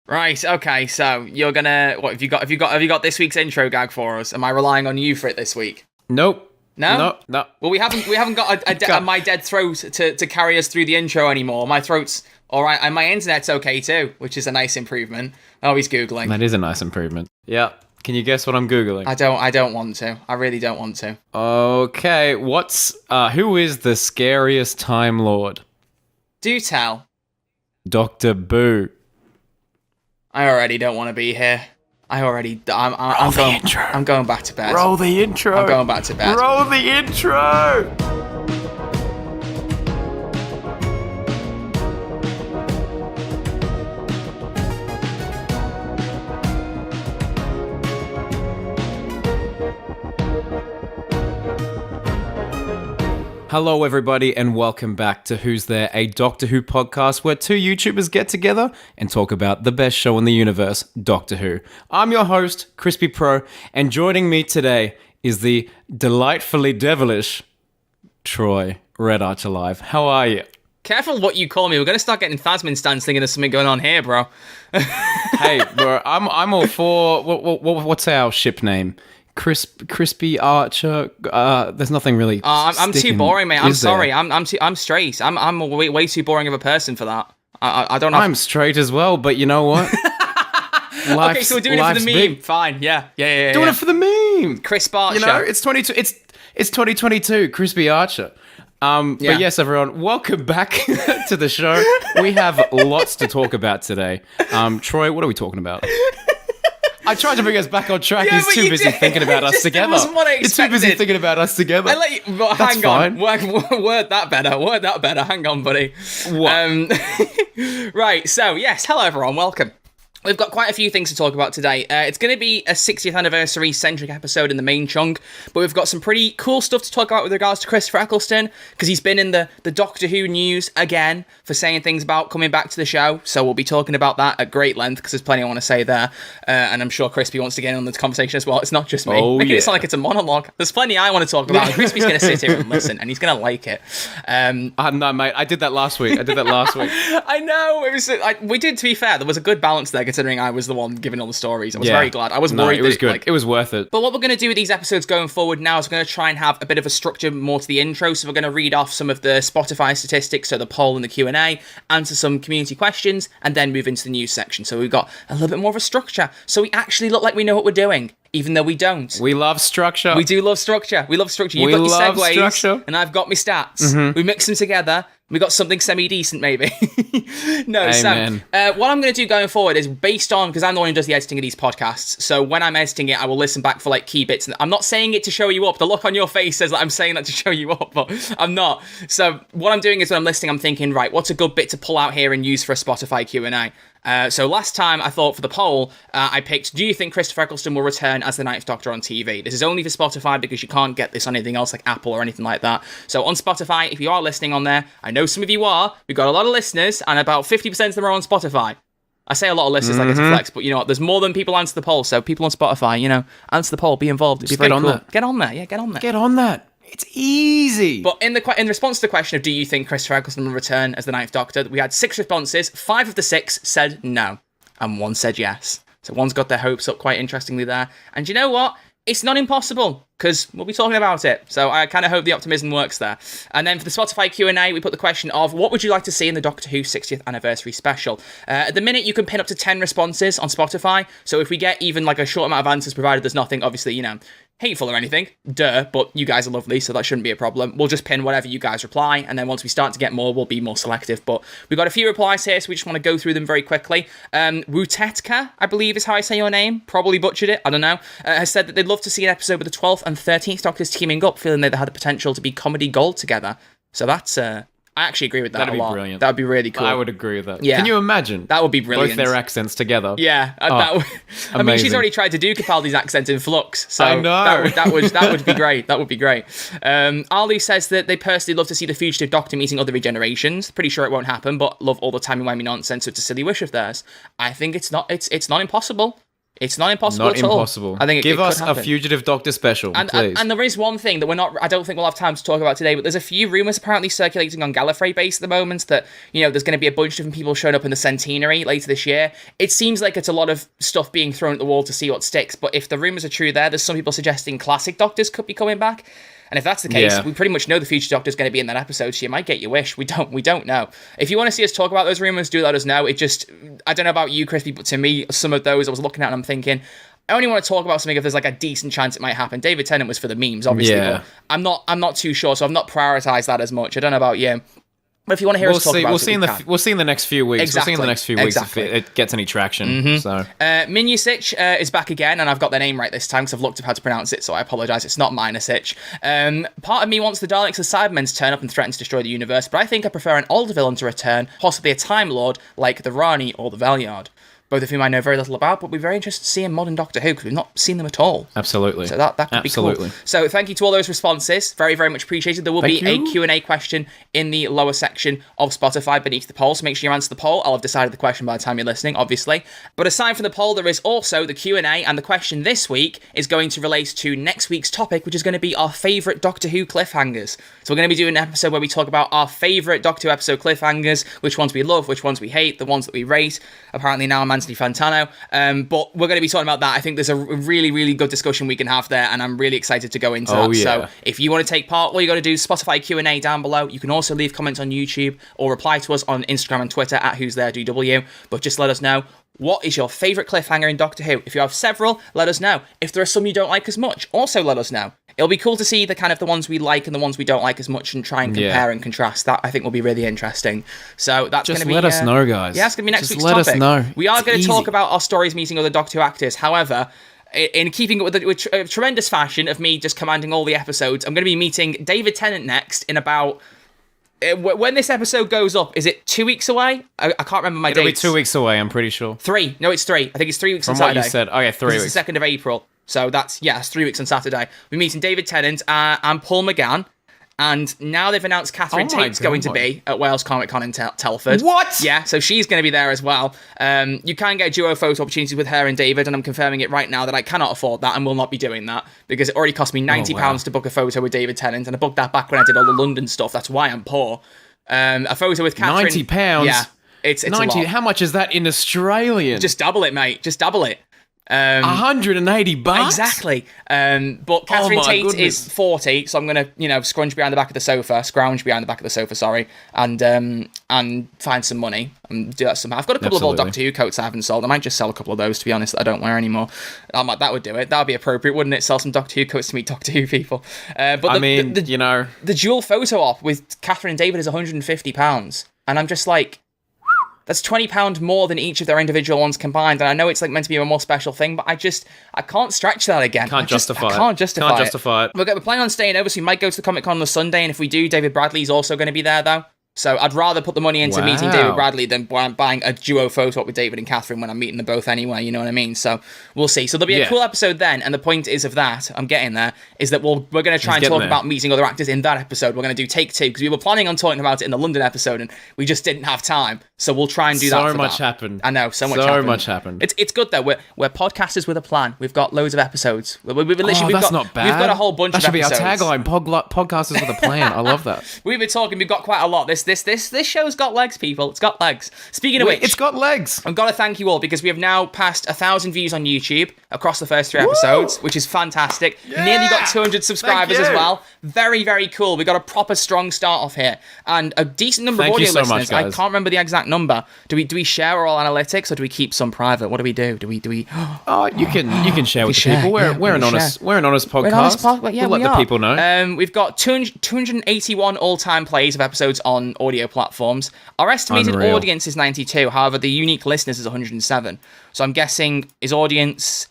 Right. Okay. So you're gonna what? Have you got this week's intro gag for us? Am I relying on you for it this week? Nope. No. No. Well, we haven't got my dead throat to carry us through the intro anymore. My throat's all right, and my internet's okay too, which is a nice improvement. Oh, he's googling. That is a nice improvement. Yeah. Can you guess what I'm googling? I don't want to. I really don't want to. Okay. Who is the scariest Time Lord? Do tell. Dr. Boo. I already don't want to be here. I'm going back to bed. Roll the intro. I'm going back to bed. Roll the intro. Hello, everybody, and welcome back to Who's There, a Doctor Who podcast where two YouTubers get together and talk about the best show in the universe, Doctor Who. I'm your host, Crispy Pro, and joining me today is the delightfully devilish Troy Red Arch Alive. How are you? Careful what you call me. We're going to start getting Phasmin stands thinking there's something going on here, bro. Hey, bro, I'm all for... What's our ship name? Crispy Archer. There's nothing really. I'm too boring, mate. I'm sorry. I'm straight. I'm way too boring of a person for that. I don't know. I'm straight as well, but you know what? Okay, so we're doing it for the meme. Big. Fine. Yeah. Doing it for the meme. Crisp Archer. You know, it's 22. It's 2022. Crispy Archer. But yes, everyone, welcome back to the show. We have lots to talk about today. Troy, what are we talking about? I tried to bring us back on track. He's too busy thinking about us together. It wasn't what I expected. He's too busy thinking about us together. I let you, but That's hang fine. on. Word that better. Hang on, buddy. What? Right, so, yes, hello, everyone. Welcome. We've got quite a few things to talk about today. It's going to be a 60th anniversary centric episode in the main chunk, but we've got some pretty cool stuff to talk about with regards to Christopher Eccleston, because he's been in the Doctor Who news again for saying things about coming back to the show, so we'll be talking about that at great length, because there's plenty I want to say there, and I'm sure Crispy wants to get in on this conversation as well. It's not just me. Making it sound like it's a monologue. There's plenty I want to talk about, and Crispy's going to sit here and listen, and he's going to like it. No, mate, I did that last week. I know. It was. We did, to be fair, there was a good balance there, considering I was the one giving all the stories. I was very glad. I was worried. It was good. It was worth it. But what we're going to do with these episodes going forward now is we're going to try and have a bit of a structure more to the intro. So we're going to read off some of the Spotify statistics, so the poll and the Q&A, answer some community questions, and then move into the news section. So we've got a little bit more of a structure. So we actually look like we know what we're doing, even though we don't. We love structure. We do love structure. We love structure. You've got your segues, structure. And I've got my stats. Mm-hmm. We mix them together. We got something semi-decent, maybe. No, Amen. So what I'm going to do going forward is based on, because I'm the one who does the editing of these podcasts, so when I'm editing it, I will listen back for, like, key bits. And I'm not saying it to show you up. The look on your face says that I'm saying that to show you up, but I'm not. So what I'm doing is when I'm listening, I'm thinking, right, what's a good bit to pull out here and use for a Spotify Q&A? So last time I thought for the poll, I picked, do you think Christopher Eccleston will return as the Ninth Doctor on TV? This is only for Spotify because you can't get this on anything else like Apple or anything like that. So on Spotify, if you are listening on there, I know some of you are, we've got a lot of listeners and about 50% of them are on Spotify. I say a lot of listeners like it's a flex, but you know what, there's more than people answer the poll, so people on Spotify, you know, answer the poll, be involved, it'd be very cool. Get on there, get on there. Get on that. It's easy. But in response to the question of do you think Christopher Eccleston will return as the Ninth Doctor, we had 6 responses. 5 of the 6 said no, and 1 said yes. So one's got their hopes up quite interestingly there. And you know what? It's not impossible, because we'll be talking about it. So I kind of hope the optimism works there. And then for the Spotify Q&A, we put the question of, what would you like to see in the Doctor Who 60th anniversary special? At the minute, you can pin up to 10 responses on Spotify. So if we get even like a short amount of answers, provided there's nothing, obviously, you know, hateful or anything, but you guys are lovely, so that shouldn't be a problem. We'll just pin whatever you guys reply, and then once we start to get more, we'll be more selective. But we've got a few replies here, so we just want to go through them very quickly. Wutetka, I believe is how I say your name, probably butchered it, I don't know, has said that they'd love to see an episode with the 12th and 13th Doctors teaming up, feeling they had the potential to be comedy gold together. So that's, I actually agree with that. That'd a lot. Be brilliant. That would be really cool. I would agree with that. Yeah. Can you imagine? That would be brilliant. Both their accents together. Yeah. I mean, she's already tried to do Capaldi's accent in Flux, so I know. that would be great. That would be great. Ali says that they personally love to see the fugitive Doctor meeting other regenerations. Pretty sure it won't happen, but love all the timey-wimey nonsense, so it's a silly wish of theirs. I think it's not impossible. It's not impossible Not at all. impossible. I think Give it us could a happen. Fugitive Doctor special, please. And there is one thing that I don't think we'll have time to talk about today, but there's a few rumours apparently circulating on Gallifrey base at the moment that, there's going to be a bunch of different people showing up in the Centenary later this year. It seems like it's a lot of stuff being thrown at the wall to see what sticks, but if the rumours are true there's some people suggesting classic Doctors could be coming back. And if that's the case, we pretty much know the future Doctor's going to be in that episode, so you might get your wish. We don't know. If you want to see us talk about those rumours, do let us know. I don't know about you, Crispy, but to me, some of those I was looking at and I'm thinking, I only want to talk about something if there's like a decent chance it might happen. David Tennant was for the memes, obviously. Yeah. But I'm not too sure, so I've not prioritised that as much. I don't know about you. But if you want to hear us talk about it, we'll see in the next few weeks. Exactly. We'll see in the next few weeks if it gets any traction. So Minusich is back again, and I've got their name right this time because I've looked up how to pronounce it, so I apologise. It's not Minusich. Part of me wants the Daleks as Cybermen to turn up and threaten to destroy the universe, but I think I prefer an older villain to return, possibly a Time Lord like the Rani or the Valeyard. Both of whom I know very little about, but we're very interested to see in modern Doctor Who because we've not seen them at all. Absolutely. So that could be cool. So thank you to all those responses. Very, very much appreciated. There will be a Q&A question in the lower section of Spotify beneath the poll, so make sure you answer the poll. I'll have decided the question by the time you're listening, obviously. But aside from the poll, there is also the Q&A, and the question this week is going to relate to next week's topic, which is going to be our favourite Doctor Who cliffhangers. So we're going to be doing an episode where we talk about our favourite Doctor Who episode cliffhangers, which ones we love, which ones we hate, the ones that we rate. Apparently now I'm Anthony Fantano. But we're going to be talking about that. I think there's a really, really good discussion we can have there, and I'm really excited to go into that. Yeah. So if you want to take part, all you got to do is Spotify Q&A down below. You can also leave comments on YouTube or reply to us on Instagram and Twitter at Who's There DW. But just let us know, what is your favourite cliffhanger in Doctor Who? If you have several, let us know. If there are some you don't like as much, also let us know. It'll be cool to see the kind of the ones we like and the ones we don't like as much and try and compare and contrast. That, I think, will be really interesting. So that's going to be... Just let us know, guys. Yeah, it's going to be next week's let topic. Us know. We are going to talk about our stories meeting other Doctor Who actors. However, in keeping with a tremendous fashion of me just commanding all the episodes, I'm going to be meeting David Tennant next in about... When this episode goes up, is it 2 weeks away? I can't remember my dates. It'll be 2 weeks away, I'm pretty sure. 3. No, it's 3. I think it's 3 weeks on From what Saturday. you said. Oh, yeah, 3 weeks. It's the 2nd of April. So that's 3 weeks on Saturday. We're meeting David Tennant and Paul McGann. And now they've announced Catherine Tate's going to be at Wales Comic Con in Telford. What? Yeah, so she's going to be there as well. You can get duo photo opportunities with her and David, and I'm confirming it right now that I cannot afford that and will not be doing that because it already cost me £90 to book a photo with David Tennant, and I booked that back when I did all the London stuff. That's why I'm poor. A photo with Catherine. £90? Yeah, it's 90. a lot. How much is that in Australian? Just double it, mate. Just double it. $180? Exactly. But Catherine Tate goodness. is 40, so I'm gonna, scrounge behind the back of the sofa, sorry, and find some money and do that somehow. I've got a couple of old Doctor Who coats I haven't sold. I might just sell a couple of those, to be honest, that I don't wear anymore. That would do it. That would be appropriate, wouldn't it? Sell some Doctor Who coats to meet Doctor Who people. But the dual photo op with Catherine and David is £150, and I'm just like, that's £20 more than each of their individual ones combined. And I know it's like meant to be a more special thing, but I can't stretch that again. I can't justify it. We're planning on staying over, so we might go to the Comic Con on the Sunday. And if we do, David Bradley's also going to be there, though. So I'd rather put the money into meeting David Bradley than buying a duo photo op with David and Catherine when I'm meeting them both anyway, you know what I mean? So we'll see. So there'll be a cool episode then, and the point is of that, I'm getting there, is that we're going to try and talk about meeting other actors in that episode. We're going to do take 2, because we were planning on talking about it in the London episode, and we just didn't have time. So we'll try and do that. So much happened. I know, so much happened. It's good though. We're podcasters with a plan. We've got loads of episodes. That's not bad. We've got a whole bunch of episodes. That should be our tagline, podcasters with a plan. I love that. We've been talking, we've got quite a lot. This show's got legs, people. It's got legs. Speaking of which, it's got legs. I've got to thank you all, because we have now passed 1,000 views on YouTube across the first 3 episodes, which is fantastic. Yeah! Nearly got 200 subscribers as well. Very, very cool. We got a proper strong start off here, and a decent number of audio listeners. I can't remember the exact number. Do we share our all analytics, or do we keep some private? What do we do? Do we? Oh, you can share with the people. We're an honest podcast. We'll let the people know. We've got 281 all-time plays of episodes on audio platforms. Our estimated audience is 92. However, the unique listeners is 107. So I'm guessing his audience...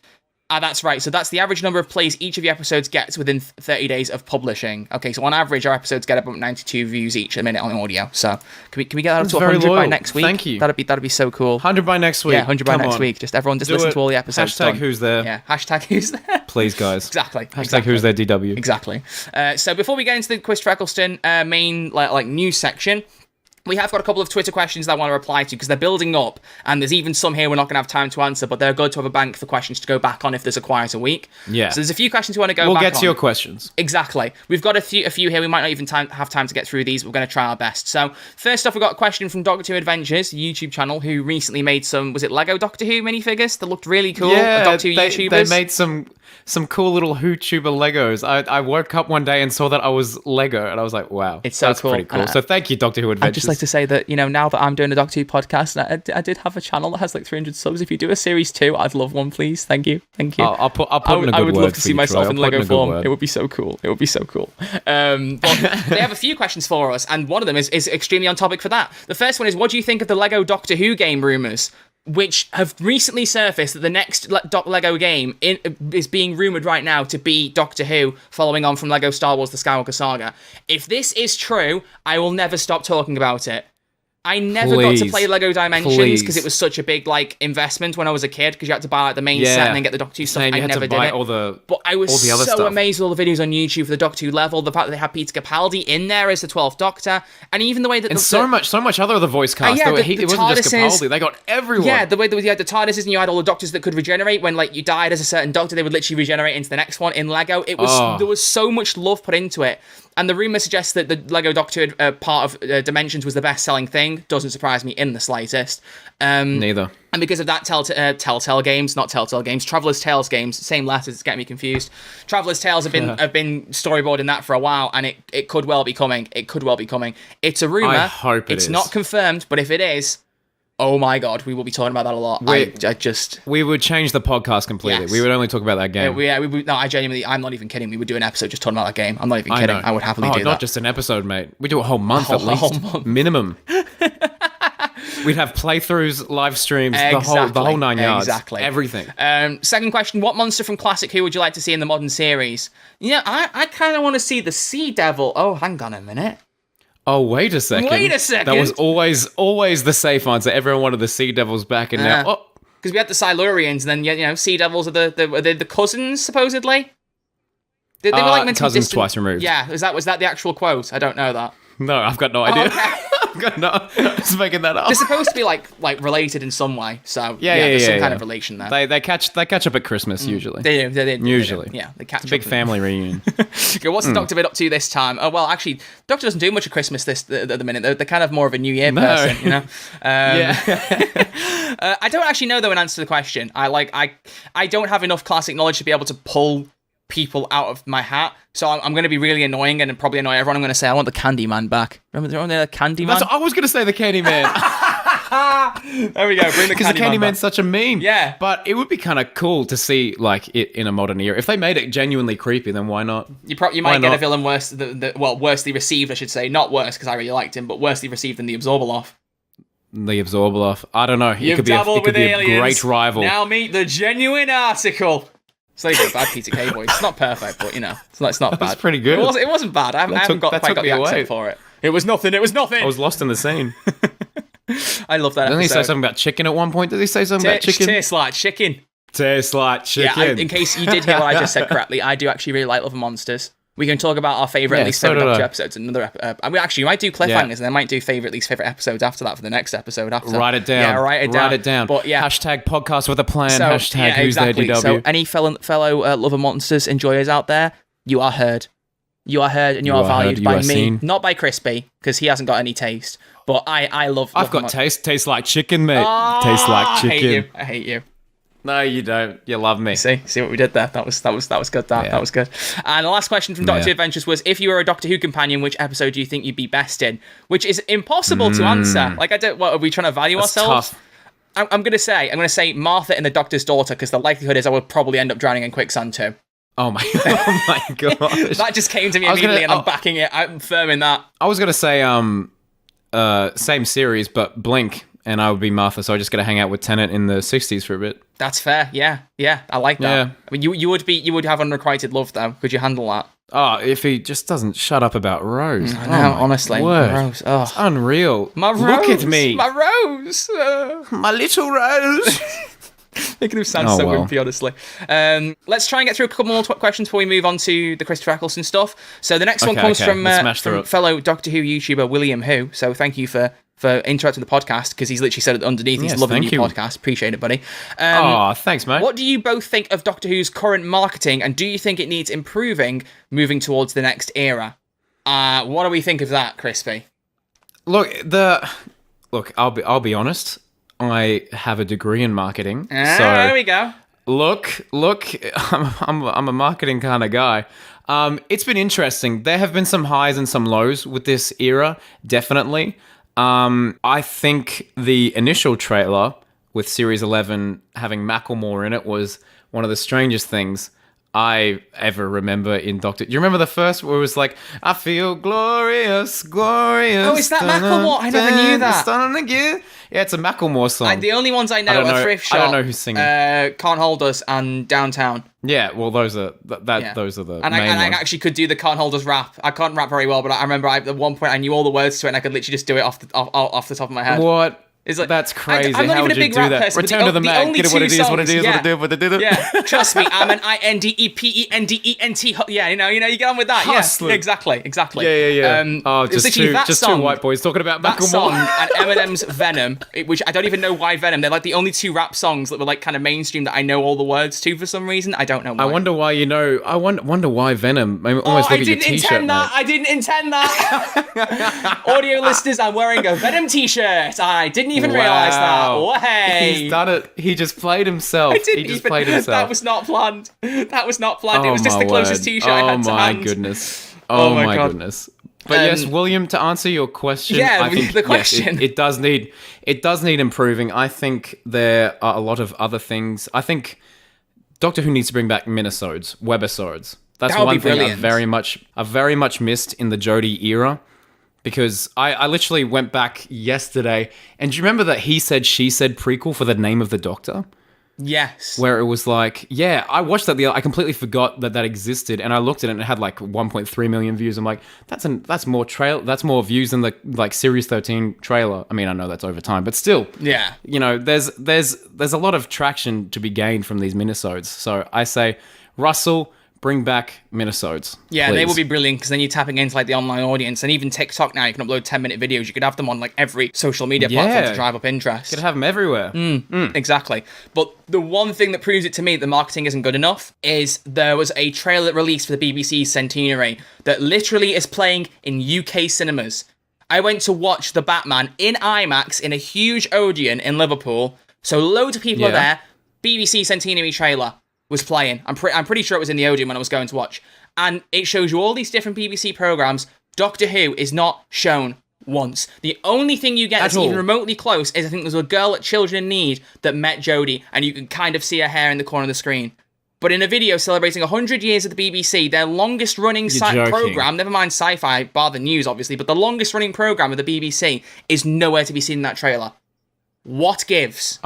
that's right. So that's the average number of plays each of the episodes gets within 30 days of publishing. Okay, so on average, our episodes get about 92 views each a minute on audio. So can we get that up to 100 by next week? Thank you. That'd be so cool. 100 by next week. Yeah, 100 by next week. Just everyone just listen to all the episodes. Hashtag who's there. Yeah, hashtag who's there. Please, guys. Exactly. Hashtag who's there DW. Exactly. So before we get into the Christopher Eccleston main like news section, We have got a couple of Twitter questions that I want to reply to because they're building up, and there's even some here we're not going to have time to answer, but they're good to have a bank for questions to go back on if there's a quieter week. Yeah. So there's a few questions we want to go back on. We'll get to your questions. Exactly. We've got a few here. We might not even have time to get through these. We're going to try our best. So first off, we've got a question from Doctor Who Adventures, YouTube channel, who recently made some, was it Lego Doctor Who minifigures that looked really cool? Yeah, Doctor Who YouTubers. They made some cool little Who-tuber Legos. I woke up one day and saw that I was Lego, and I was like, wow, it's so that's cool. pretty cool. So thank you, Doctor Who Adventures. I'd just like to say that, now that I'm doing a Doctor Who podcast, I did have a channel that has like 300 subs. If you do a series 2, I'd love one, please. Thank you. I'll put in a good word. I would love to for see you, myself Troy. in Lego form. It would be so cool. But they have a few questions for us, and one of them is extremely on topic for that. The first one is, what do you think of the Lego Doctor Who game rumours, which have recently surfaced that the next Lego game is being rumoured right now to be Doctor Who, following on from Lego Star Wars The Skywalker Saga? If this is true, I will never stop talking about it. I never got to play Lego Dimensions because it was such a big investment when I was a kid, because you had to buy the main set and then get the Doctor Who stuff. I never did it. But I was so amazed with all the videos on YouTube for the Doctor Who level, the fact that they had Peter Capaldi in there as the 12th Doctor, and even the way that so much other of the voice cast. It wasn't just Capaldi; they got everyone. Yeah, the way that you had the TARDISes and you had all the Doctors that could regenerate. When you died as a certain Doctor, they would literally regenerate into the next one in Lego. It was there was so much love put into it. And the rumour suggests that the Lego Doctor part of Dimensions was the best-selling thing. Doesn't surprise me in the slightest. Neither. And because of that, Telltale Games, not Telltale Games, Traveller's Tales Games, same letters, it's getting me confused. Traveller's Tales have been storyboarding that for a while, and it could well be coming. It's a rumour. I hope it's not confirmed, but if it is, oh my god, we will be talking about that a lot. We would change the podcast completely. Yes. We would only talk about that game. I'm not even kidding. We would do an episode just talking about that game. I'm not even kidding. I would happily do that. Not just an episode, mate. We do a whole month at least. Minimum. We'd have playthroughs, live streams, the whole 9 yards. Exactly. Everything. Second question, what monster from Classic Who would you like to see in the modern series? Yeah, I kind of want to see the Sea Devil. Oh, hang on a minute. Oh, wait a second. That was always the safe answer. Everyone wanted the Sea Devils back, and now... Because we had the Silurians, and then, Sea Devils are the cousins, supposedly? They were meant to be cousins distant. twice removed. Yeah, was that the actual quote? I don't know that. No, I've got no idea. Okay. I'm just making that up. They're supposed to be like related in some way, so there's some kind of relation there. They catch up at Christmas usually. They do. Usually, yeah, they catch it's a big family reunion. Okay, what's the Doctor bit up to this time? Oh well, actually, Doctor doesn't do much of Christmas at the minute. They're kind of more of a New Year person, Yeah. I don't actually know though an answer to the question. I don't have enough classic knowledge to be able to pull people out of my hat, so I'm going to be really annoying and probably annoy everyone. I'm going to say I want the Candyman back. Remember the Candyman? I was going to say the Candyman. There we go. Bring the Candyman. Because the Candyman's such a meme. Yeah, but it would be kind of cool to see it in a modern era. If they made it genuinely creepy, then why not? You might get a villain worsely received, I should say, not worse because I really liked him, but worsely received than the Absorbaloff. The Absorbaloff. I don't know. It could be a great rival. Now meet the genuine article. It's like a bad Peter Kay voice. It's not perfect, but it's not bad. It's pretty good. It wasn't bad. I haven't quite got the accent for it. It was nothing. I was lost in the scene. I love that episode. Didn't he say something about chicken at one point? Did he say something about chicken? Tastes like chicken. Tastes like chicken. Yeah, in case you did hear what I just said correctly, I do actually really like Love and Monsters. We can talk about our favourite, least favourite Doctor episodes in another episode. We might do cliffhangers and then might do favourite, least favourite episodes after that for the next episode after. Write it down. Yeah, write it down. But yeah. Hashtag podcast with a plan. Hashtag who's there DW. So any fellow Love and Monsters enjoyers out there, you are heard. You are heard and you are valued by me. Seen. Not by Crispy, because he hasn't got any taste. But I love... I've got taste. Tastes like chicken, mate. Tastes like chicken. I hate you. No, you don't. You love me. See what we did there? That was good. That was good. And the last question from Doctor Who Adventures was: if you were a Doctor Who companion, which episode do you think you'd be best in? Which is impossible to answer. What are we trying to value ourselves? Tough. I'm gonna say Martha and the Doctor's daughter, because the likelihood is I would probably end up drowning in quicksand too. Oh my god! That just came to me immediately, and I'm backing it. I'm firm in that. I was gonna say same series, but Blink. And I would be Martha, so I just got to hang out with Tennant in the 60s for a bit. That's fair, yeah. I like that. Yeah. I mean, you would have unrequited love, though. Could you handle that? Oh, if he just doesn't shut up about Rose. I know, honestly. Rose. Oh. It's unreal. My Rose. Look at me. My Rose. My little Rose. Making him sound so wimpy, honestly. Let's try and get through a couple more questions before we move on to the Christopher Eccleston stuff. So the next one comes from fellow Doctor Who YouTuber William Who. So thank you for interrupting the podcast, because he's literally said it underneath. He's loving the new podcast. Appreciate it, buddy. Thanks, mate. What do you both think of Doctor Who's current marketing, and do you think it needs improving moving towards the next era? What do we think of that, Crispy? Look, I'll be honest. I have a degree in marketing. So there we go. Look, I'm a marketing kind of guy. It's been interesting. There have been some highs and some lows with this era, definitely. I think the initial trailer with Series 11 having Macklemore in it was one of the strangest things I ever remember in Doctor... Do you remember the first where it was like, I feel glorious, glorious... Oh, is that Macklemore? I never knew that. Yeah, it's a Macklemore song. The only ones I know are Thrift Shop, I don't know who's singing. Can't Hold Us, and Downtown. Yeah, well, those are the main ones. I actually could do the Can't Hold Us rap. I can't rap very well, but I remember at one point I knew all the words to it, and I could literally just do it off the top of my head. What? Like, that's crazy. I'm not How even would a big you do rap that? person. Return to the Mac. Get it what it is, what it is, what it is. Yeah, trust me, I'm an INDEPENDENT. Yeah, you get on with that. Hustler. Yeah, exactly. Yeah. Just two white boys talking about that Macklemore. song and Eminem's Venom, which I don't even know why Venom. They're like the only two rap songs that were like kind of mainstream that I know all the words to for some reason. I don't know why. I wonder why you know. I wonder why Venom. I almost look at your t-shirt. I didn't intend that. Audio listeners, I'm wearing a Venom t-shirt. I didn't even realize that. Oh, hey. He's done it. He just played himself. Played himself. That was not planned. It was just the closest t-shirt I had to hand. Goodness. Oh my goodness. But yes, William, to answer your question, I think the question. Yes, it does need improving. I think there are a lot of other things. I think Doctor Who needs to bring back minisodes, webisodes. That's one thing I've very much missed in the Jodie era. Because I literally went back yesterday, and do you remember that He Said, She Said prequel for The Name of the Doctor? Yes. Where it was like, yeah, I watched that I completely forgot that existed, and I looked at it and it had like 1.3 million views. I'm like, that's more views than the like Series 13 trailer. I mean, I know that's over time, but still. Yeah. There's a lot of traction to be gained from these minisodes. So I say, Russell, bring back minisodes. Yeah, please. They will be brilliant, because then you're tapping into like the online audience, and even TikTok now, you can upload 10-minute videos. You could have them on like every social media platform to drive up interest. You could have them everywhere. Exactly. But the one thing that proves it to me that the marketing isn't good enough is there was a trailer released for the BBC Centenary that literally is playing in UK cinemas. I went to watch The Batman in IMAX in a huge Odeon in Liverpool. So loads of people are there. BBC Centenary trailer was playing. I'm pretty sure it was in the Odeon when I was going to watch. And it shows you all these different BBC programmes. Doctor Who is not shown once. The only thing you get that's even remotely close is I think there's a girl at Children in Need that met Jodie, and you can kind of see her hair in the corner of the screen. But in a video celebrating 100 years of the BBC, their longest running programme, never mind sci-fi, bar the news obviously, but the longest running programme of the BBC is nowhere to be seen in that trailer. What gives?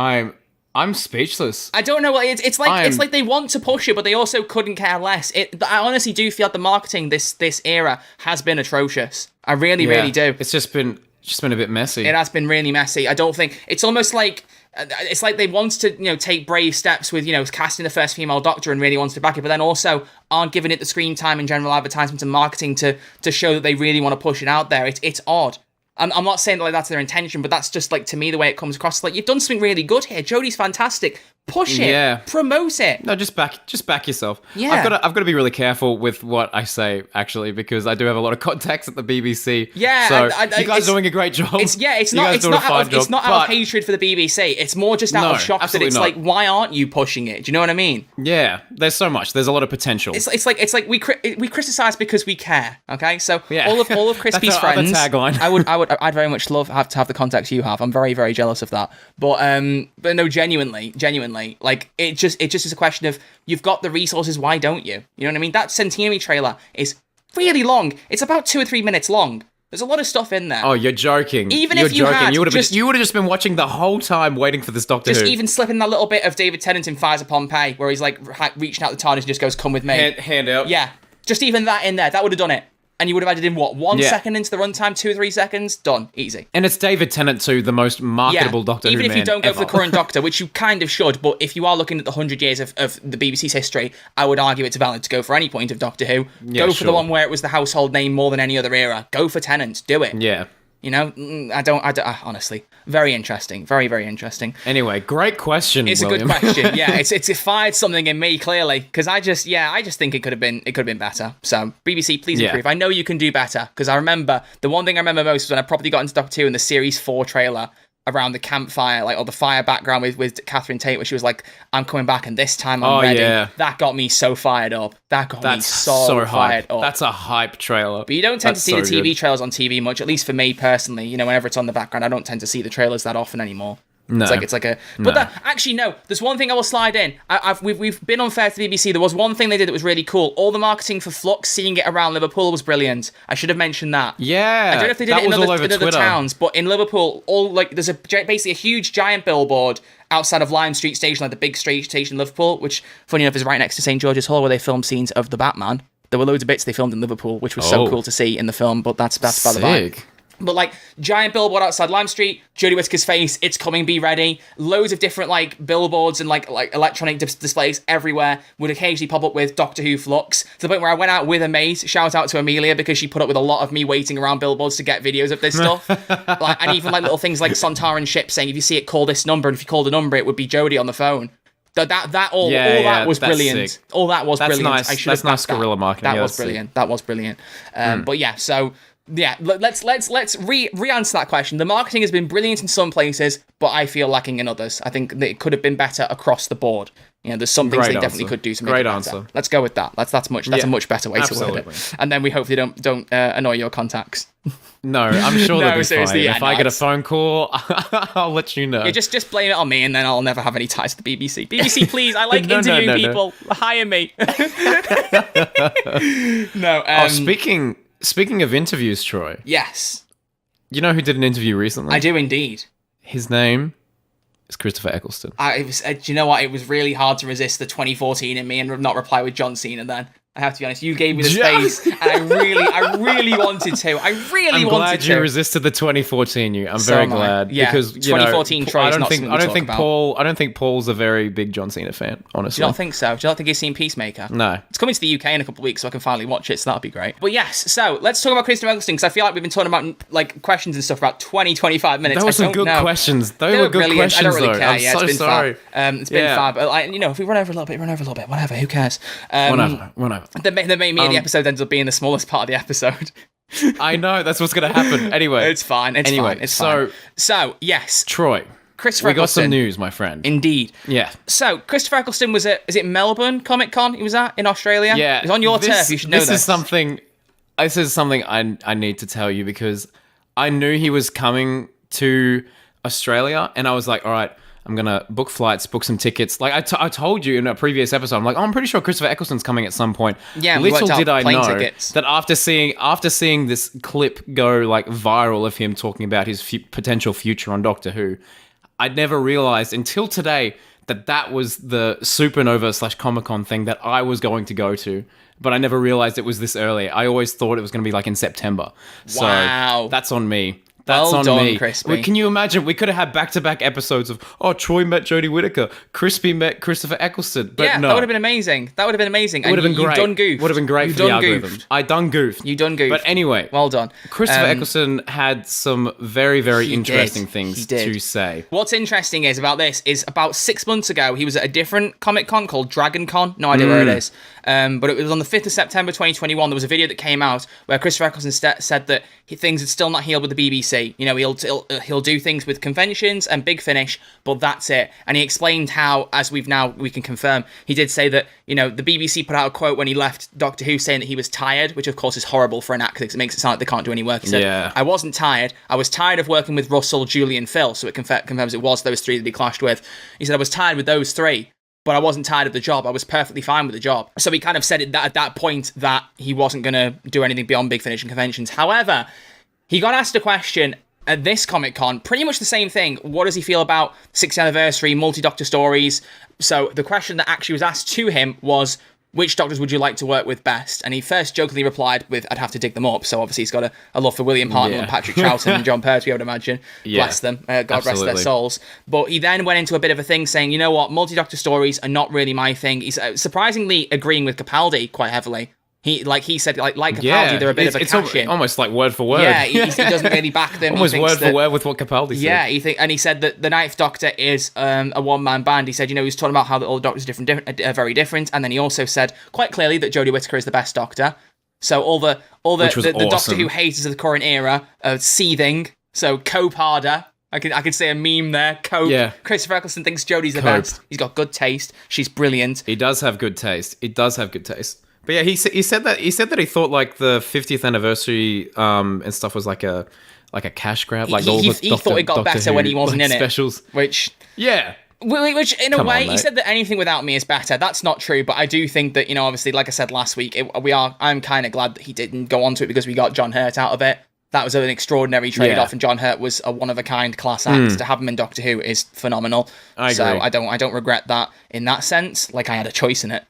I'm speechless. I don't know. It's like they want to push it, but they also couldn't care less. I honestly do feel like the marketing this era has been atrocious. I really do. It's just been a bit messy. It has been really messy. I don't think it's almost like it's like they want to take brave steps with casting the first female Doctor and really wants to back it, but then also aren't giving it the screen time and general advertisement and marketing to show that they really want to push it out there. It's odd. I'm not saying that that's their intention, but that's just like to me the way it comes across. Like, you've done something really good here. Jodie's fantastic. Push it. Promote it. No, just back yourself. Yeah. I've got to be really careful with what I say, actually, because I do have a lot of contacts at the BBC. Yeah, so you guys are doing a great job. It's not out of hatred for the BBC. It's more just out of shock that it's like, why aren't you pushing it? Do you know what I mean? Yeah, there's so much. There's a lot of potential. It's like we criticize because we care. Okay, so all of Crispy's friends. Tagline. I'd very much love to have the contacts you have. I'm very, very jealous of that. But no, genuinely, like it just is a question of, you've got the resources, why don't you? You know what I mean? That Centenary trailer is really long. It's about 2 or 3 minutes long. There's a lot of stuff in there. Oh, you're joking. Even if you had, you would have just been watching the whole time waiting for this Doctor Who. Just even slipping that little bit of David Tennant in Fires of Pompeii, where he's like reaching out the TARDIS and just goes, "Come with me." Hand out. Yeah, just even that in there, that would have done it. and you would have added in, what, 1 Yeah. second into the runtime, 2 or 3 seconds? Done. Easy. And it's David Tennant too, the most marketable Doctor Who Even if man you don't go ever. for the current Doctor, which you kind of should, but if you are looking at the 100 years of the BBC's history, I would argue it's valid to go for any point of Doctor Who. Yeah, Go for the sure. one where it was the household name more than any other era. Go for Tennant. Do it. Yeah. You know, I don't honestly, very interesting, very, very interesting. Anyway, great question, It's William. a good question. Yeah, it fired something in me clearly because I just think it could have been better. So BBC, please Yeah. improve. I know you can do better because I remember the one thing I remember most was when I probably got into Doctor Who in the Series 4 trailer around the campfire, like, or the fire background with Catherine Tate, where she was like, "I'm coming back, and this time I'm ready." Yeah. That got me so fired up. That got me so fired hype. up. That's a hype trailer. But you don't tend to see the so TV good. trailers on TV much, at least for me personally. You know, whenever it's on the background, I don't tend to see the trailers that often anymore. No. It's like a. But actually, no. There's one thing I will slide in. We've been unfair to the BBC. There was one thing they did that was really cool. All the marketing for Flux, seeing it around Liverpool, was brilliant. I should have mentioned that. Yeah. I don't know if they did that it in was all other over Twitter. towns, but in Liverpool, there's basically a huge giant billboard outside of Lime Street Station, like the big street station in Liverpool, which, funny enough, is right next to St George's Hall, where they filmed scenes of the Batman. There were loads of bits they filmed in Liverpool, which was so cool to see in the film, but that's by the by. Sick. But, like, giant billboard outside Lime Street, Jodie Whittaker's face, it's coming, be ready. Loads of different, like, billboards and, like electronic displays everywhere would occasionally pop up with Doctor Who Flux, to the point where I went out with a mate, shout out to Amelia, because she put up with a lot of me waiting around billboards to get videos of this stuff. And even, like, little things like Sontaran ships saying, if you see it, call this number, and if you called a number, it would be Jodie on the phone. All that was that's brilliant. sick. All that was That's brilliant. nice. I should That's have nice backed guerrilla marketing. That Yeah, was that's sick. brilliant. That was brilliant. But yeah, so yeah, let's re-answer that question. The marketing has been brilliant in some places, but I feel lacking in others. I think that it could have been better across the board. You know, there's some things Great they definitely answer. could do to make Great it better. answer. Let's go with that. That's a much better way to word absolutely. it. And then we hopefully don't annoy your contacts. No, I'm sure No, they'll be seriously, fine. yeah, If I get a it's- phone call, I'll let you know. Yeah, just blame it on me, and then I'll never have any ties to the BBC. BBC, please, I like No, interviewing no. people. Hire me. No. Speaking of interviews, Troy, Yes, you know who did an interview recently? I do indeed. His name is Christopher Eccleston. Do you know what? It was really hard to resist the 2014 in me and not reply with John Cena then. I have to be honest. You gave me the space, and I really wanted to. I'm glad you resisted the 2014 you. I'm So very am I. glad Yeah, because 2014 Troy is not something we talk about. I don't think Paul's a very big John Cena fan. Honestly, Do you not think so? Do you not think he's seen Peacemaker? No. It's coming to the UK in a couple of weeks, so I can finally watch it, so that'll be great. But yes, so let's talk about Christopher Eccleston, because I feel like we've been talking about like questions and stuff for about 20-25 minutes. That was some good questions. Those were good brilliant. questions, I don't really though. care. I'm Yeah, so it's been sorry. fab. It's been Yeah. fab. If we run over a little bit, whatever. Who cares? Whatever. The main meat of the episode ends up being the smallest part of the episode. I know that's what's going to happen. Anyway, It's fine. It's Anyway, fine. It's so- fine. So yes, Troy, Christopher we got Eccleston. some news, my friend. Indeed. Yeah. So Christopher Eccleston was at, is it Melbourne Comic Con? He was at in Australia. Yeah, It was on your turf. You should know this. This is something I need to tell you because I knew he was coming to Australia, and I was like, all right, I'm gonna book flights, book some tickets. Like I told you in a previous episode, I'm like, oh, I'm pretty sure Christopher Eccleston's coming at some point. Yeah, we little worked out did I plane know tickets. that after seeing this clip go like viral of him talking about his potential future on Doctor Who, I'd never realized until today that was the Supernova / Comic-Con thing that I was going to go to, but I never realized it was this early. I always thought it was going to be like in September. So Wow. that's on me. That's Well on done, me. Crispy. Can you imagine? We could have had back-to-back episodes of, Troy met Jodie Whittaker, Crispy met Christopher Eccleston. But Yeah, no. that would have been amazing. That would have been amazing. Would have been great. You done goofed. Would have been great You for the done algorithm. goofed. I done goofed. You done goofed. But anyway, Well done. Christopher Eccleston had some very, very He interesting did. things He did. to say. What's interesting is about this is about 6 months ago, he was at a different Comic Con called Dragon Con. No idea where it is. But it was on the 5th of September 2021. There was a video that came out where Christopher Eccleston said that things had still not healed with the BBC. You know, he'll do things with conventions and Big Finish, but that's it. And he explained how, as we can confirm, he did say that, you know, the BBC put out a quote when he left Doctor Who saying that he was tired, which of course is horrible for an actor because it makes it sound like they can't do any work. He said, Yeah. I wasn't tired. I was tired of working with Russell, Julie, and Phil. So it confirms it was those three that he clashed with. He said, I was tired with those three, but I wasn't tired of the job. I was perfectly fine with the job. So he kind of said it at that point that he wasn't going to do anything beyond Big Finish and conventions. However, he got asked a question at this Comic-Con, pretty much the same thing. What does he feel about 60th anniversary, multi-Doctor stories? So the question that actually was asked to him was, which doctors would you like to work with best? And he first jokingly replied with, I'd have to dig them up. So obviously he's got a love for William Hartnell and Patrick Troughton and John Pertwee, I would imagine. Bless them. God rest their souls. But he then went into a bit of a thing saying, you know what, multi-doctor stories are not really my thing. He's surprisingly agreeing with Capaldi quite heavily. He said, like Capaldi, they're a bit of a cash-in. Almost like word for word. Yeah, he doesn't really back them. Almost word for word with what Capaldi said. Yeah, he said that the Ninth Doctor is a one-man band. He said, he was talking about how all the Doctors are very different, and then he also said quite clearly that Jodie Whittaker is the best Doctor. So all the awesome. Doctor Who haters of the current era are seething. So Cope harder. I could say a meme there. Cope. Yeah. Christopher Eccleston thinks Jodie's the best. He's got good taste. She's brilliant. He does have good taste. But yeah, he said that he thought like the 50th anniversary and stuff was like a cash grab. Like he thought it got better when he wasn't in it. Specials. Which in a way, he said that anything without me is better. That's not true, but I do think that, obviously, like I said last week, I'm kind of glad that he didn't go on to it because we got John Hurt out of it. That was an extraordinary trade-off, and John Hurt was a one-of-a-kind class act. To have him in Doctor Who is phenomenal. I agree. So I don't regret that in that sense. Like I had a choice in it.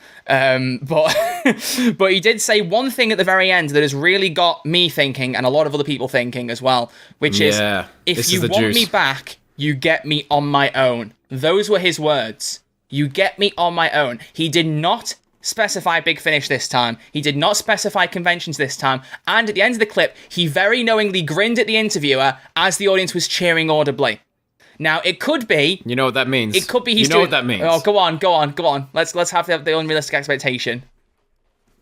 But he did say one thing at the very end that has really got me thinking, and a lot of other people thinking as well, which is, if you want me back, you get me on my own. Those were his words. You get me on my own. He did not specify Big Finish this time. He did not specify conventions this time. And at the end of the clip, he very knowingly grinned at the interviewer as the audience was cheering audibly. Now, it could be... You know what that means. It could be he's doing... what that means. Oh, go on. Let's have the unrealistic expectation.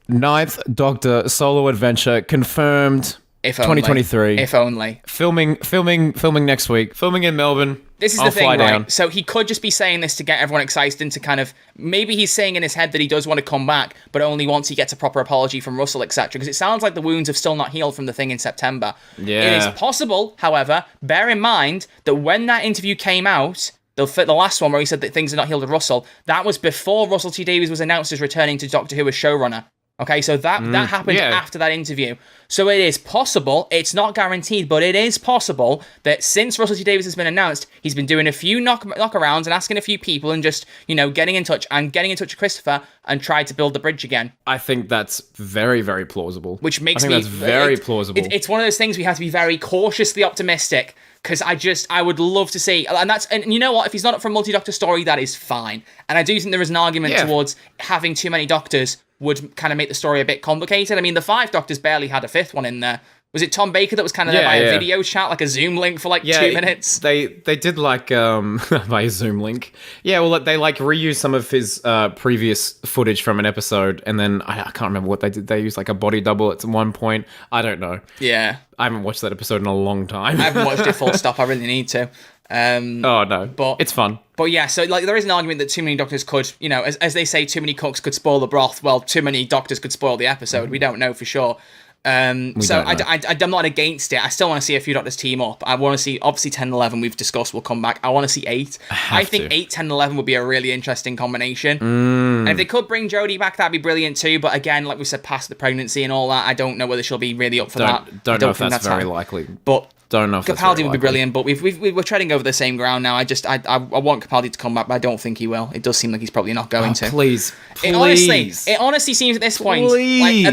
Ninth Doctor solo adventure confirmed... If only. 2023. If only. Filming next week. Filming in Melbourne. This is the thing, right? So he could just be saying this to get everyone excited and to kind of... Maybe he's saying in his head that he does want to come back, but only once he gets a proper apology from Russell, etc. Because it sounds like the wounds have still not healed from the thing in September. Yeah. It is possible, however, bear in mind that when that interview came out... The last one where he said that things are not healed with Russell, that was before Russell T Davies was announced as returning to Doctor Who as showrunner. Okay, so that happened after that interview. So it is possible, it's not guaranteed, but it is possible that since Russell T Davies has been announced, he's been doing a few knock-arounds and asking a few people and just, getting in touch with Christopher and tried to build the bridge again. I think that's very, very plausible. Which makes that's very plausible. It's one of those things we have to be very cautiously optimistic because I would love to see, and you know what, if he's not up for a multi-doctor story, that is fine. And I do think there is an argument towards having too many doctors would kind of make the story a bit complicated. I mean, the 5 Doctors barely had a 5th one in there. Was it Tom Baker that was kind of there by a video chat, like a Zoom link for 2 minutes? They did by a Zoom link. Yeah, well, they reused some of his previous footage from an episode, and then I can't remember what they did. They used a body double at one point. I don't know. Yeah. I haven't watched that episode in a long time. I haven't watched it full stop. I really need to. Oh no, but it's fun. But yeah, so there is an argument that too many doctors could, as they say, too many cooks could spoil the broth. Well, too many doctors could spoil the episode. We don't know for sure. I'm not against it. I still want to see a few doctors team up. I want to see, obviously 10 and 11 we've discussed will come back. I want to see 8. I think 8, 10 and 11 would be a really interesting combination. And if they could bring Jodie back, that'd be brilliant too. But again, like we said, past the pregnancy and all that, I don't know whether she'll be really up for that. Don't know if that's very likely. But don't know if Capaldi would be brilliant, but we're treading over the same ground now. I want Capaldi to come back, but I don't think he will. It does seem like he's probably not going to. Please. It honestly seems at this point,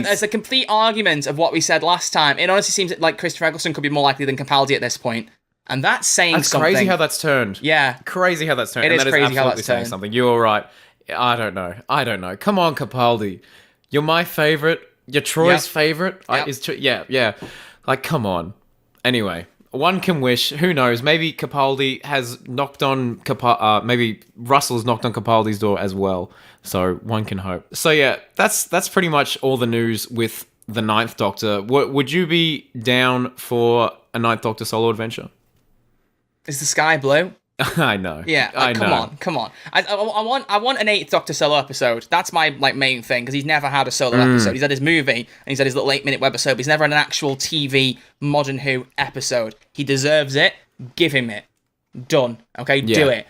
as a complete argument of what we said last time, it honestly seems like Christopher Eccleston could be more likely than Capaldi at this point. And that's saying something. That's crazy how that's turned. Yeah. Crazy how that's turned. It is crazy how that's saying turned. Something. You're right. I don't know. Come on, Capaldi. You're my favourite. You're Troy's favourite. Yeah. Come on. Anyway. One can wish. Who knows? Maybe Capaldi has knocked on maybe Russell's knocked on Capaldi's door as well. So one can hope. So yeah, that's pretty much all the news with the Ninth Doctor. Would you be down for a Ninth Doctor solo adventure? Is the sky blue? I know. Yeah, come on. I want an 8th Doctor solo episode. That's my main thing because he's never had a solo episode. He's had his movie and he's had his little 8-minute webisode. But he's never had an actual TV Modern Who episode. He deserves it. Give him it. Done. Okay, do it.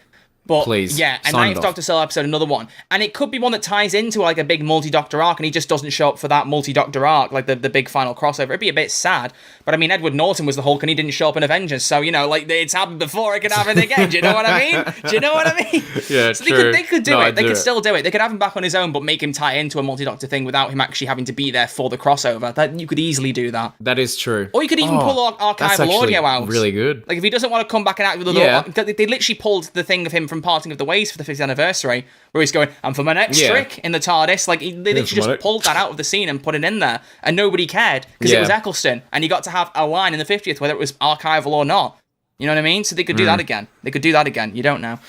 But please, yeah, a sign Ninth it off. Doctor solo episode, another one. And it could be one that ties into like a big multi-Doctor arc, and he just doesn't show up for that multi-Doctor arc, like the big final crossover. It'd be a bit sad. But I mean, Edward Norton was the Hulk and he didn't show up in Avengers, so like it's happened before, it could happen again. Do you know what I mean? Yeah, so true. They could do it. They could still do it. They could have him back on his own, but make him tie into a multi-Doctor thing without him actually having to be there for the crossover. That you could easily do that. That is true. Or you could even pull archival audio out. Really good. Like if he doesn't want to come back and act with a little, they literally pulled the thing of him from Parting of the Ways for the 50th anniversary, where he's going, "And for my next trick in the TARDIS," like they literally just pulled that out of the scene and put it in there, and nobody cared because it was Eccleston, and he got to have a line in the 50th, whether it was archival or not. You know what I mean? So they could do that again. You don't know.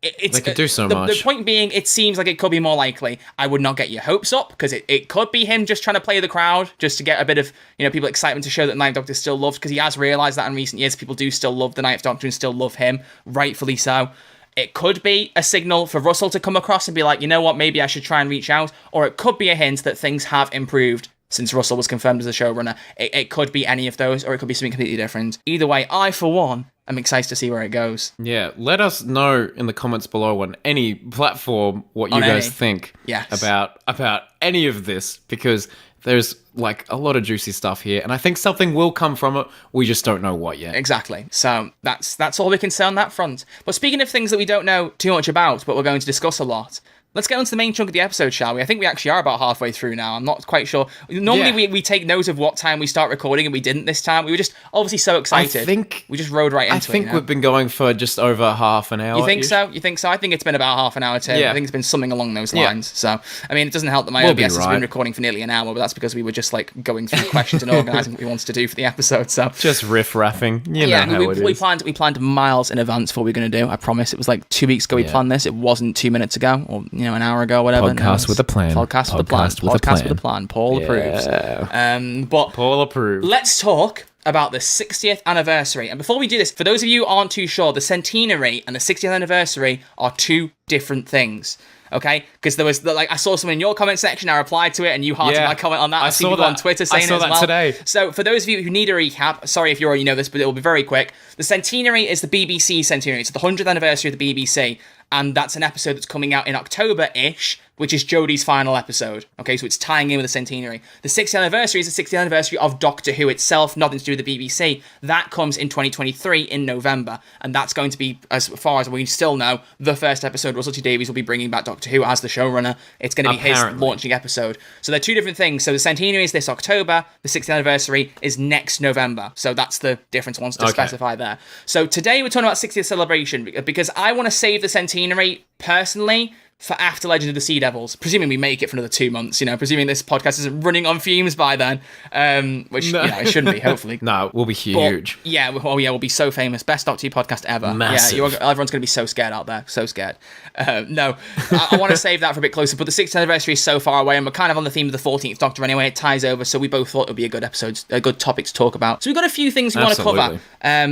They could do so much. The point being, it seems like it could be more likely. I would not get your hopes up, because it could be him just trying to play the crowd, just to get a bit of people excitement, to show that the Ninth Doctor is still loved, because he has realised that in recent years people do still love the Ninth Doctor and still love him, rightfully so. It could be a signal for Russell to come across and be like, you know what, maybe I should try and reach out, or it could be a hint that things have improved since Russell was confirmed as the showrunner. It could be any of those, or it could be something completely different. Either way, I, for one, am excited to see where it goes. Yeah, let us know in the comments below on any platform what you guys think about any of this, because there's like a lot of juicy stuff here, and I think something will come from it. We just don't know what yet. Exactly. So that's all we can say on that front. But speaking of things that we don't know too much about, but we're going to discuss a lot, let's get on to the main chunk of the episode, shall we? I think we actually are about halfway through now. I'm not quite sure. Normally we take note of what time we start recording, and we didn't this time. We were just obviously so excited. We just rode right into it. I think we've been going for just over half an hour. You think so? I think it's been about half an hour too. Yeah. I think it's been something along those lines. So, I mean, it doesn't help that my OBS has been recording for nearly an hour, but that's because we were just like going through questions and organising what we wanted to do for the episode. So just riff-raffing. We planned miles in advance for what we were going to do. I promise. It was like 2 weeks ago we planned this. It wasn't 2 minutes ago, or an hour ago, whatever. Podcast with a plan. Podcast with a plan. Paul approves. But Paul approves. Let's talk about the 60th anniversary. And before we do this, for those of you who aren't too sure, the Centenary and the 60th anniversary are two different things. Okay, because there was I saw someone in your comment section. I replied to it, and you hearted my comment on that. I saw people on Twitter saying it as well. Today. So for those of you who need a recap, sorry if you already know this, but it will be very quick. The Centenary is the BBC Centenary. It's the 100th anniversary of the BBC, and that's an episode that's coming out in October-ish, which is Jodie's final episode. Okay, so it's tying in with the Centenary. The 60th anniversary is the 60th anniversary of Doctor Who itself, nothing to do with the BBC. That comes in 2023 in November, and that's going to be, as far as we still know, the first episode. Russell T Davies will be bringing back Doctor Who as the showrunner. It's going to be his launching episode. So they're two different things. So the Centenary is this October, the 60th anniversary is next November. So that's the difference I wanted to specify there. So today we're talking about 60th celebration, because I want to save the Centenary, personally, for after Legend of the Sea Devils, presuming we make it for another 2 months, presuming this podcast isn't running on fumes by then, which it shouldn't be, hopefully. No, we'll be huge. But, we'll be so famous. Best Doctor Who podcast ever. Massive. Yeah, everyone's going to be so scared out there. So scared. No, I want to save that for a bit closer, but the 60th anniversary is so far away, and we're kind of on the theme of the 14th Doctor anyway. It ties over, so we both thought it would be a good episode, a good topic to talk about. So we've got a few things we want to cover.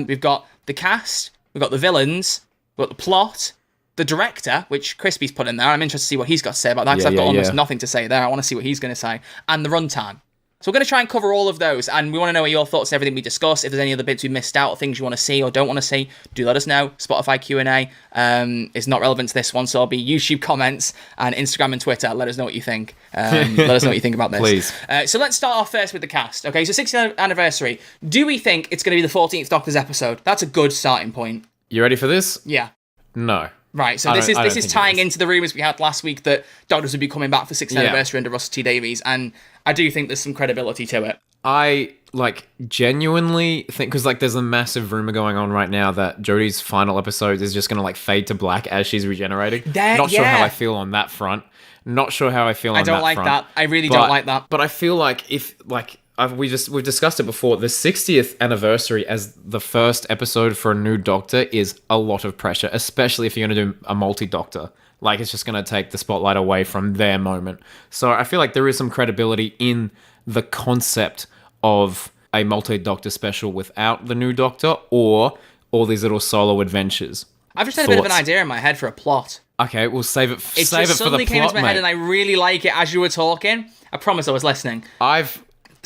We've got the cast, we've got the villains, we've got the plot, the director, which Crispy's put in there. I'm interested to see what he's got to say about that, because I've got almost nothing to say there. I want to see what he's going to say. And the runtime. So we're going to try and cover all of those, and we want to know what your thoughts on everything we discussed. If there's any other bits we missed out, or things you want to see or don't want to see, do let us know. Spotify Q&A is not relevant to this one, so it'll be YouTube comments and Instagram and Twitter. Let us know what you think. Let us know what you think about this. Please. So let's start off first with the cast. Okay, so 60th anniversary. Do we think it's going to be the 14th Doctor's episode? That's a good starting point. You ready for this? Yeah. No. Right, so this is tying into the rumours we had last week that Doctors would be coming back for 60th anniversary under Russell T Davies, and I do think there's some credibility to it. I genuinely think, because there's a massive rumor going on right now that Jodie's final episode is just going to fade to black as she's regenerating. Not sure how I feel on that front. Not sure how I feel on that front. I don't like that. I really don't like that. But I feel like if we've discussed it before, the 60th anniversary as the first episode for a new Doctor is a lot of pressure, especially if you're going to do a multi-Doctor. It's just going to take the spotlight away from their moment. So I feel like there is some credibility in the concept of a multi-Doctor special without the new Doctor, or all these little solo adventures. I've just had a bit of an idea in my head for a plot. Okay, we'll save it for the plot, It just suddenly came into my head, and I really like it as you were talking. I promise I was listening.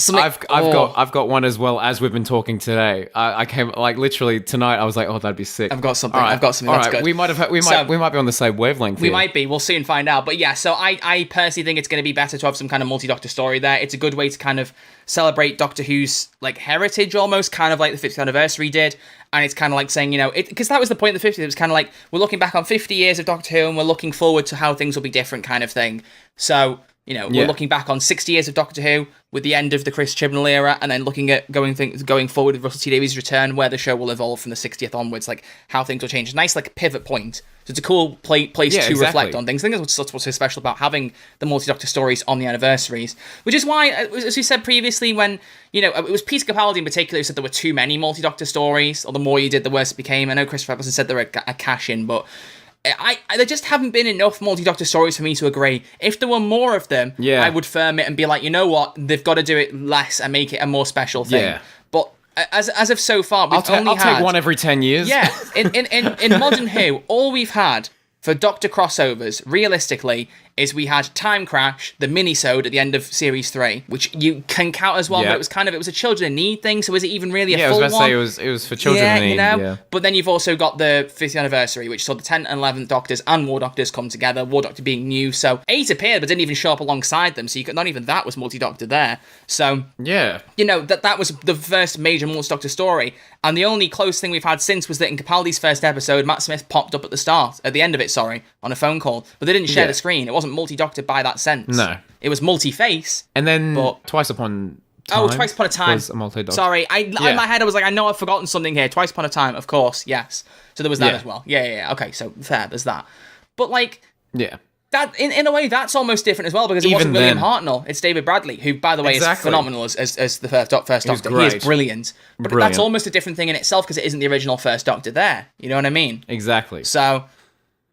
I've got one as well. As we've been talking today, I came like literally tonight. I was like, oh, that'd be sick. I've got something. That's good. We might be on the same wavelength. We might be. We'll soon find out. But yeah, so I personally think it's going to be better to have some kind of multi-Doctor story there. It's a good way to kind of celebrate Doctor Who's like heritage, almost kind of like the 50th anniversary did. And it's kind of like saying, because that was the point of the 50th. It was kind of like we're looking back on 50 years of Doctor Who and we're looking forward to how things will be different, kind of thing. So. We're looking back on 60 years of Doctor Who with the end of the Chris Chibnall era, and then looking at going forward with Russell T Davies' return, where the show will evolve from the 60th onwards, like how things will change. A nice like pivot point. So it's a cool place to reflect on things. I think that's what's so special about having the multi-Doctor stories on the anniversaries, which is why, as we said previously, when it was Peter Capaldi in particular who said there were too many multi-Doctor stories, or the more you did, the worse it became. I know Christopher Eccleston said they were a cash-in, but there just haven't been enough multi-Doctor stories for me to agree. If there were more of them, I would firm it and be like, you know what, they've got to do it less and make it a more special thing. Yeah. But as of so far, I'll take one every 10 years. Yeah, in Modern Who, all we've had for Doctor crossovers, realistically, is we had Time Crash, the mini-sode at the end of Series 3, which you can count as one, but it was a Children in Need thing, so is it even really a full one? Yeah, I was about to say, it was for Children in Need, yeah. But then you've also got the 50th anniversary, which saw the 10th and 11th Doctors and War Doctors come together, War Doctor being new, so 8 appeared, but didn't even show up alongside them, so not even that was multi-Doctor there. So, yeah. That was the first major multi-Doctor story, and the only close thing we've had since was that in Capaldi's first episode, Matt Smith popped up at the end of it, on a phone call, but they didn't share the screen. It wasn't multi-Doctor by that sense. No. It was multi-face. And then Twice Upon Time. Oh, Twice Upon a Time. Was a multi-Doctor. Sorry, in my head I was like, I know I've forgotten something here. Twice Upon a Time, of course, yes. So there was that as well. Yeah. Okay, so fair, there's that. But that in a way that's almost different as well, because it wasn't William Hartnell, it's David Bradley, who by the way is phenomenal as the first Doctor. He is brilliant. But that's almost a different thing in itself, because it isn't the original first Doctor there. You know what I mean? Exactly. So,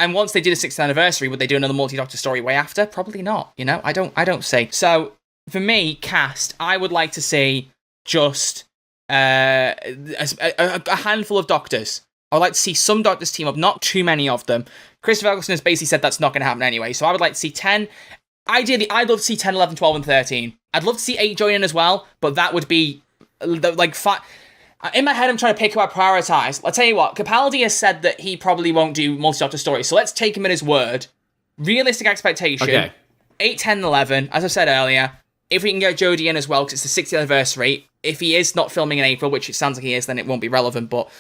and once they do the 6th anniversary, would they do another multi-Doctor story way after? Probably not. I don't see. So for me, cast, I would like to see just a handful of Doctors. I would like to see some Doctors team up, not too many of them. Christopher Eccleston has basically said that's not going to happen anyway, so I would like to see 10. Ideally, I'd love to see 10, 11, 12, and 13. I'd love to see 8 join in as well, but that would be like 5. In my head, I'm trying to pick who I prioritise. I'll tell you what, Capaldi has said that he probably won't do multi-Doctor stories, so let's take him at his word. Realistic expectation, 8, 10, 11, as I said earlier. If we can get Jodie in as well, because it's the 60th anniversary, if he is not filming in April, which it sounds like he is, then it won't be relevant, but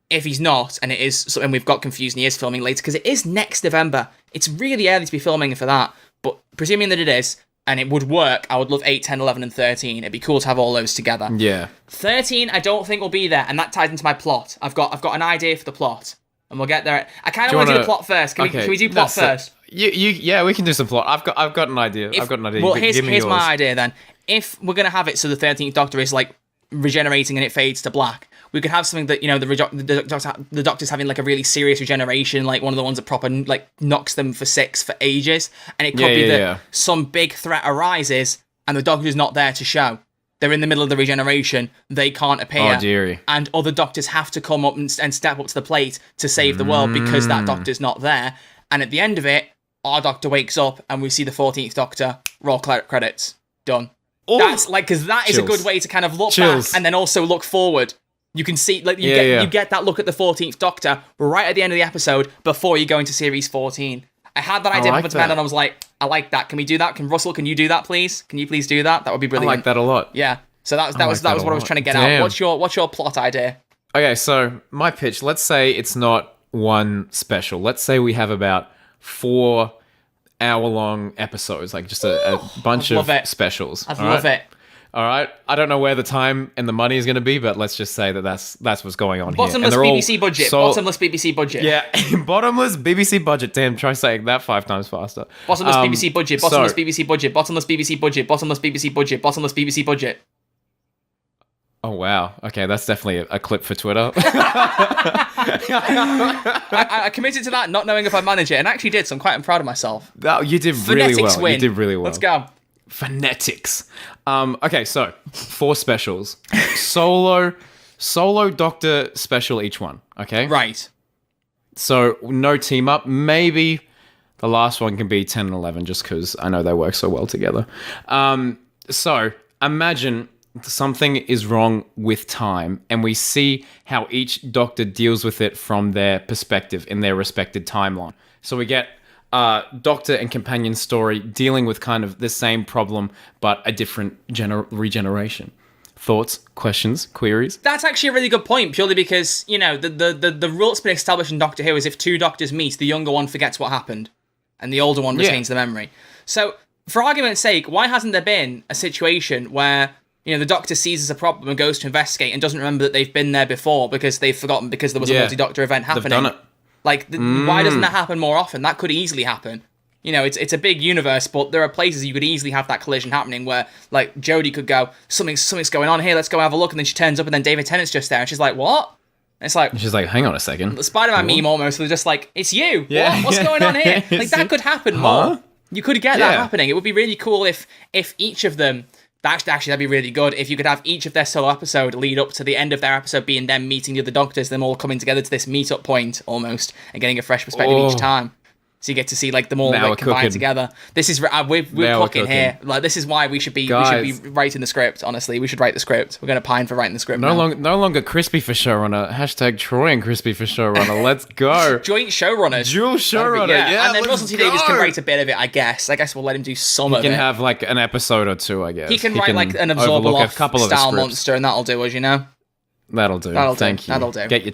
if he's not, and it is, and we've got confused and he is filming later, because it is next November. It's really early to be filming for that, but presuming that it is, and it would work, I would love 8, 10, 11, and 13. It'd be cool to have all those together. Yeah. 13, I don't think will be there, and that ties into my plot. I've got an idea for the plot, and we'll get there. I kind of want to do the plot first. Can we do plot first? Yeah, we can do some plot. I've got an idea. Well, here's my idea then. If we're gonna have it so the 13th Doctor is like regenerating and it fades to black, we could have something that the Doctor's having like a really serious regeneration, like one of the ones that proper like knocks them for 6 for ages, and it could be that some big threat arises and the Doctor's not there to show. They're in the middle of the regeneration, they can't appear, oh, dearie. And other Doctors have to come up and step up to the plate to save the world because that Doctor's not there. And at the end of it, our Doctor wakes up and we see the 14th Doctor, roll credits, done. Ooh. That's like, because that is a good way to kind of look back and then also look forward. You can see, like, you get that look at the 14th Doctor right at the end of the episode before you go into Series 14. I had that idea put to bed and I was like, I like that. Can we do that? Can you do that, please? Can you please do that? That would be brilliant. I like that a lot. Yeah. So that was what I was trying to get out. What's your plot idea? Okay, so my pitch, let's say it's not one special. Let's say we have about 4 hour-long episodes, like just a bunch of specials. I'd love it. All right. I don't know where the time and the money is going to be, but let's just say that that's what's going on Bottomless here. BBC budget. Bottomless BBC budget. Yeah, bottomless BBC budget. Damn, try saying that 5 times faster. Bottomless BBC budget. Bottomless BBC budget. Bottomless BBC budget. Bottomless BBC budget. Bottomless BBC budget. Oh, wow. Okay, that's definitely a clip for Twitter. I committed to that, not knowing if I'd manage it, and actually did, so I'm quite proud of myf. Oh, you did really well. Win. You did really well. Let's go. Phonetics. Okay, so 4 specials. Solo Doctor special each one, okay? Right. So no team up. Maybe the last one can be 10 and 11 just because I know they work so well together. So imagine something is wrong with time, and we see how each Doctor deals with it from their perspective in their respected timeline. So we get Doctor and companion story dealing with kind of the same problem, but a different regeneration. Thoughts, questions, queries? That's actually a really good point, purely because, you know, the rule that's been established in Doctor Who is if two Doctors meet, the younger one forgets what happened, and the older one retains the memory. So, for argument's sake, why hasn't there been a situation where, you know, the Doctor sees as a problem and goes to investigate and doesn't remember that they've been there before because they've forgotten because there was a multi-Doctor event happening? They've done it. Like, why doesn't that happen more often? That could easily happen. You know, it's a big universe, but there are places you could easily have that collision happening where, like, Jodie could go, something's going on here, let's go have a look, and then she turns up and then David Tennant's just there, and she's like, what? And it's like... And she's like, hang on a second. The Spider-Man meme almost, they're just like, it's you! Yeah. What's going on here? Like, that could happen more. You could get that happening. It would be really cool if each of them... Actually, that'd be really good if you could have each of their solo episode lead up to the end of their episode being them meeting the other Doctors, them all coming together to this meet-up point, almost, and getting a fresh perspective each time. So you get to see like them all like, combined together. This is we're cooking here. Like this is why we should be writing the script. Honestly, we should write the script. We're gonna pine for writing the script. No longer Crispy for showrunner. Hashtag Troy and Crispy for showrunner. Let's go. Joint showrunners. Dual showrunner. Yeah, and then Russell T Davies can write a bit of it. I guess we'll let him do some of it. He can have like an episode or two. I guess he can write like an absorber off style monster, and that'll do us. You know. That'll do. Thank you. That'll do. Get your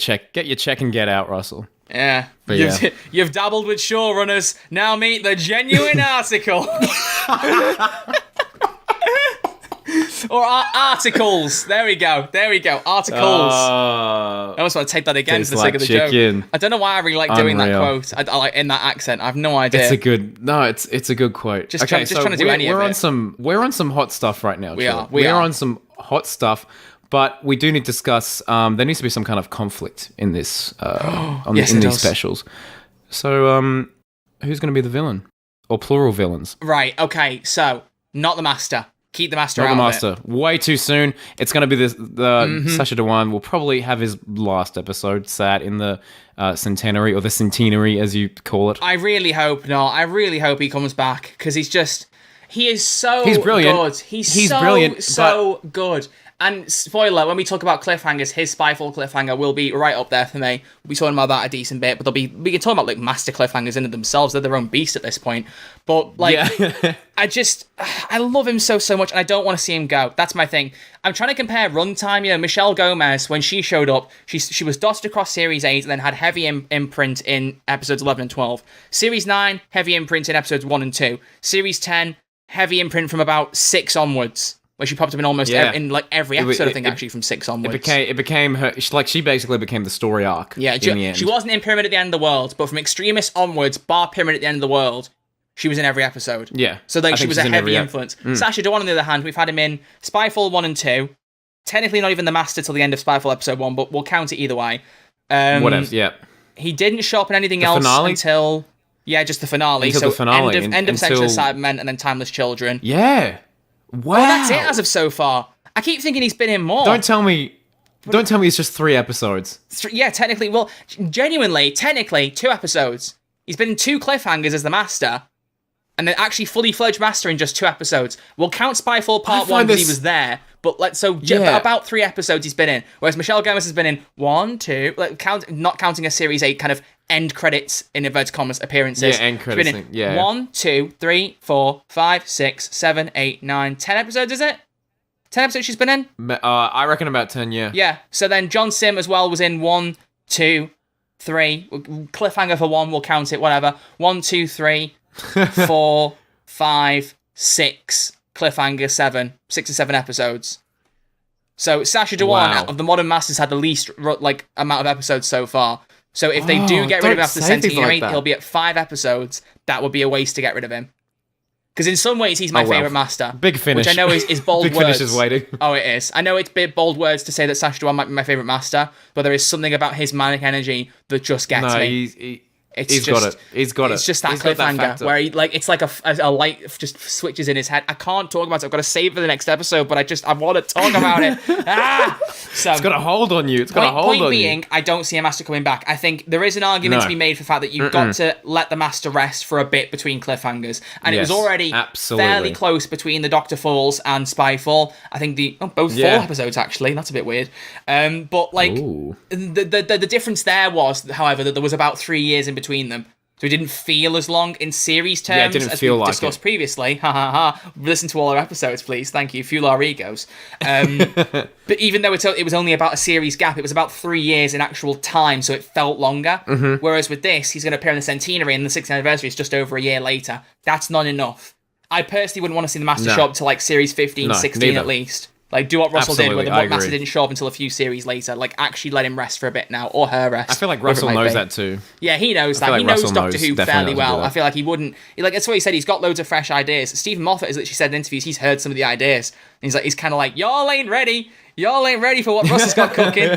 check and get out, Russell. Yeah. You've dabbled with showrunners. Now meet the genuine article. Or articles. There we go. Articles. I almost want to take that again for the sake of the joke. I don't know why I really like doing that quote. I like in that accent. I have no idea. It's a good quote. Just trying to do any of it. We're on some hot stuff right now. We are on some hot stuff. But we do need to discuss. There needs to be some kind of conflict in this, in these specials. So, who's going to be the villain, or plural villains? Right. Okay. So, not the Master. Keep the Master out. Not the Master. Way too soon. It's going to be Sacha Dhawan will probably have his last episode sat in the Centenary, or the Centenary as you call it. I really hope not. I really hope he comes back because he is so brilliant. Good. He's so brilliant. So good. And spoiler, when we talk about cliffhangers, his Spyfall cliffhanger will be right up there for me. We'll be talking about that a decent bit, but we can talk about like master cliffhangers in themselves. They're their own beast at this point. But like, I love him so much, and I don't want to see him go. That's my thing. I'm trying to compare runtime. You know, Michelle Gomez, when she showed up, she was dotted across Series 8 and then had heavy imprint in episodes 11 and 12. Series 9, heavy imprint in episodes 1 and 2. Series 10, heavy imprint from about 6 onwards. Where she popped up in almost in like every episode, I think, actually, from 6 onwards. It became her, she basically became the story arc. Yeah, in the end. She wasn't in Pyramid at the End of the World, but from Extremis onwards, bar Pyramid at the End of the World, she was in every episode. Yeah. So like she was a heavy influence. Sacha Dhawan, on the other hand, we've had him in Spyfall 1 and 2. Technically not even the Master till the end of Spyfall episode 1, but we'll count it either way. Whatever, yeah. He didn't show up in anything else until... Yeah, just the finale. Until the finale. End of Century Cybermen and then Timeless Children. Yeah. Wow. Well, that's it as of so far. I keep thinking he's been in more. Don't tell me it's just 3 episodes. Yeah, technically. Well, genuinely, 2 episodes. He's been in 2 cliffhangers as the Master, and then actually fully fledged Master in just 2 episodes. We'll count Spyfall Part 1 because he was there, but about 3 episodes he's been in. Whereas Michelle Gomez has been in 1, 2, not counting a Series 8 kind of end credits in inverted commas appearances. Yeah, end credits. She's been in 1, 2, 3, 4, 5, 6, 7, 8, 9, 10 episodes, is it? 10 episodes she's been in? I reckon about 10, yeah. Yeah, so then John Sim as well was in 1, 2, 3. Cliffhanger for 1, we'll count it, whatever. 1, 2, 3, 4, 5, 6. Cliffhanger 7. 6 or 7 episodes. So Sacha Dhawan, out of the Modern Masters, had the least amount of episodes so far. So if they do get rid of him after Centenary, he'll be at 5 episodes. That would be a waste to get rid of him. Because in some ways, he's my favourite Master. Big finish. Which I know is bold Big words. Big finish is waiting. Oh, it is. I know it's big, bold words to say that Sacha Dhawan might be my favourite Master, but there is something about his manic energy that just gets me. He's got it. It's just that He's got cliffhanger factor. where it's like a light just switches in his head. I can't talk about it. I've got to save it for the next episode, but I want to talk about it. So It's got a hold on you. Point being, I don't see a master coming back. I think there is an argument to be made for the fact that you've got to let the master rest for a bit between cliffhangers, and it was already fairly close between the Doctor Falls and Spyfall. I think both Fall episodes actually. That's a bit weird. But like the difference there was, however, that there was about 3 years in between them. So it didn't feel as long in series terms as we discussed previously. Ha ha ha. Listen to all our episodes, please. Thank you. Fuel our egos. But even though it was only about a series gap, it was about 3 years in actual time, so it felt longer. Whereas with this, he's going to appear in the Centenary, and the 6th anniversary is just over a year later. That's not enough. I personally wouldn't want to see the Master show up to like series 15, 16 at least. Like, do what Russell did, where the Master didn't show up until a few series later. Like, actually let him rest for a bit now, or her rest. I feel like Russell knows that too. Yeah, he knows that. He knows Doctor Who fairly well. I feel like he wouldn't... Like, that's what he said. He's got loads of fresh ideas. Stephen Moffat has literally said in interviews he's heard some of the ideas. And he's kind of like, y'all ain't ready. Y'all ain't ready for what Russell's got cooking.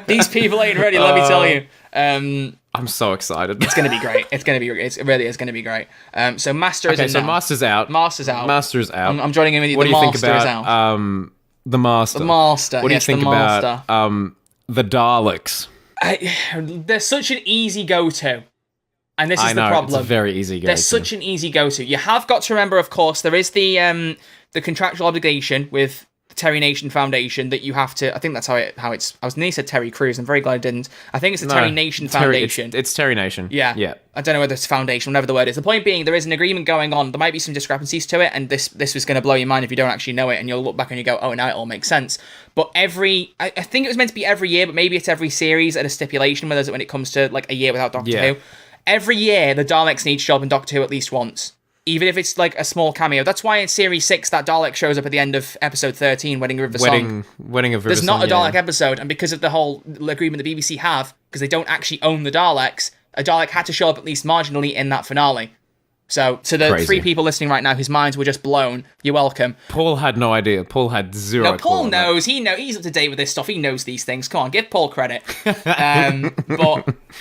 These people ain't ready, let me tell you. I'm so excited. It's going to be great. It really is going to be great. So Master is in now. Master's out. Master's out. Master's out. I'm joining in with you. What do you think Master is about... out. The Master. The Master. What do you think about the Daleks? They're such an easy go-to. And this is the problem. It's a very easy go-to. They're such an easy go-to. You have got to remember, of course, there is the contractual obligation with the Terry Nation Foundation that you have to... I think that's how it's... I was nearly said Terry Crews. I'm very glad I didn't. I think it's the Terry Nation Foundation. It's Terry Nation. Yeah. I don't know whether it's foundation, whatever the word is. The point being, there is an agreement going on. There might be some discrepancies to it, and this was going to blow your mind if you don't actually know it, and you'll look back and you go, oh, now it all makes sense. But I think it was meant to be every year, but maybe it's every series at a stipulation, whether it's when it comes to like a year without Doctor Who. Every year, the Daleks need to show up in Doctor Who at least once. Even if it's like a small cameo. That's why in Series 6, that Dalek shows up at the end of episode 13, Wedding of River Song. Wedding of River There's not a Dalek episode, and because of the whole agreement the BBC have, because they don't actually own the Daleks, a Dalek had to show up at least marginally in that finale. So, to the three people listening right now whose minds were just blown, you're welcome. Paul had no idea. Paul had zero No, Paul knows. He's up to date with this stuff. He knows these things. Come on, give Paul credit. But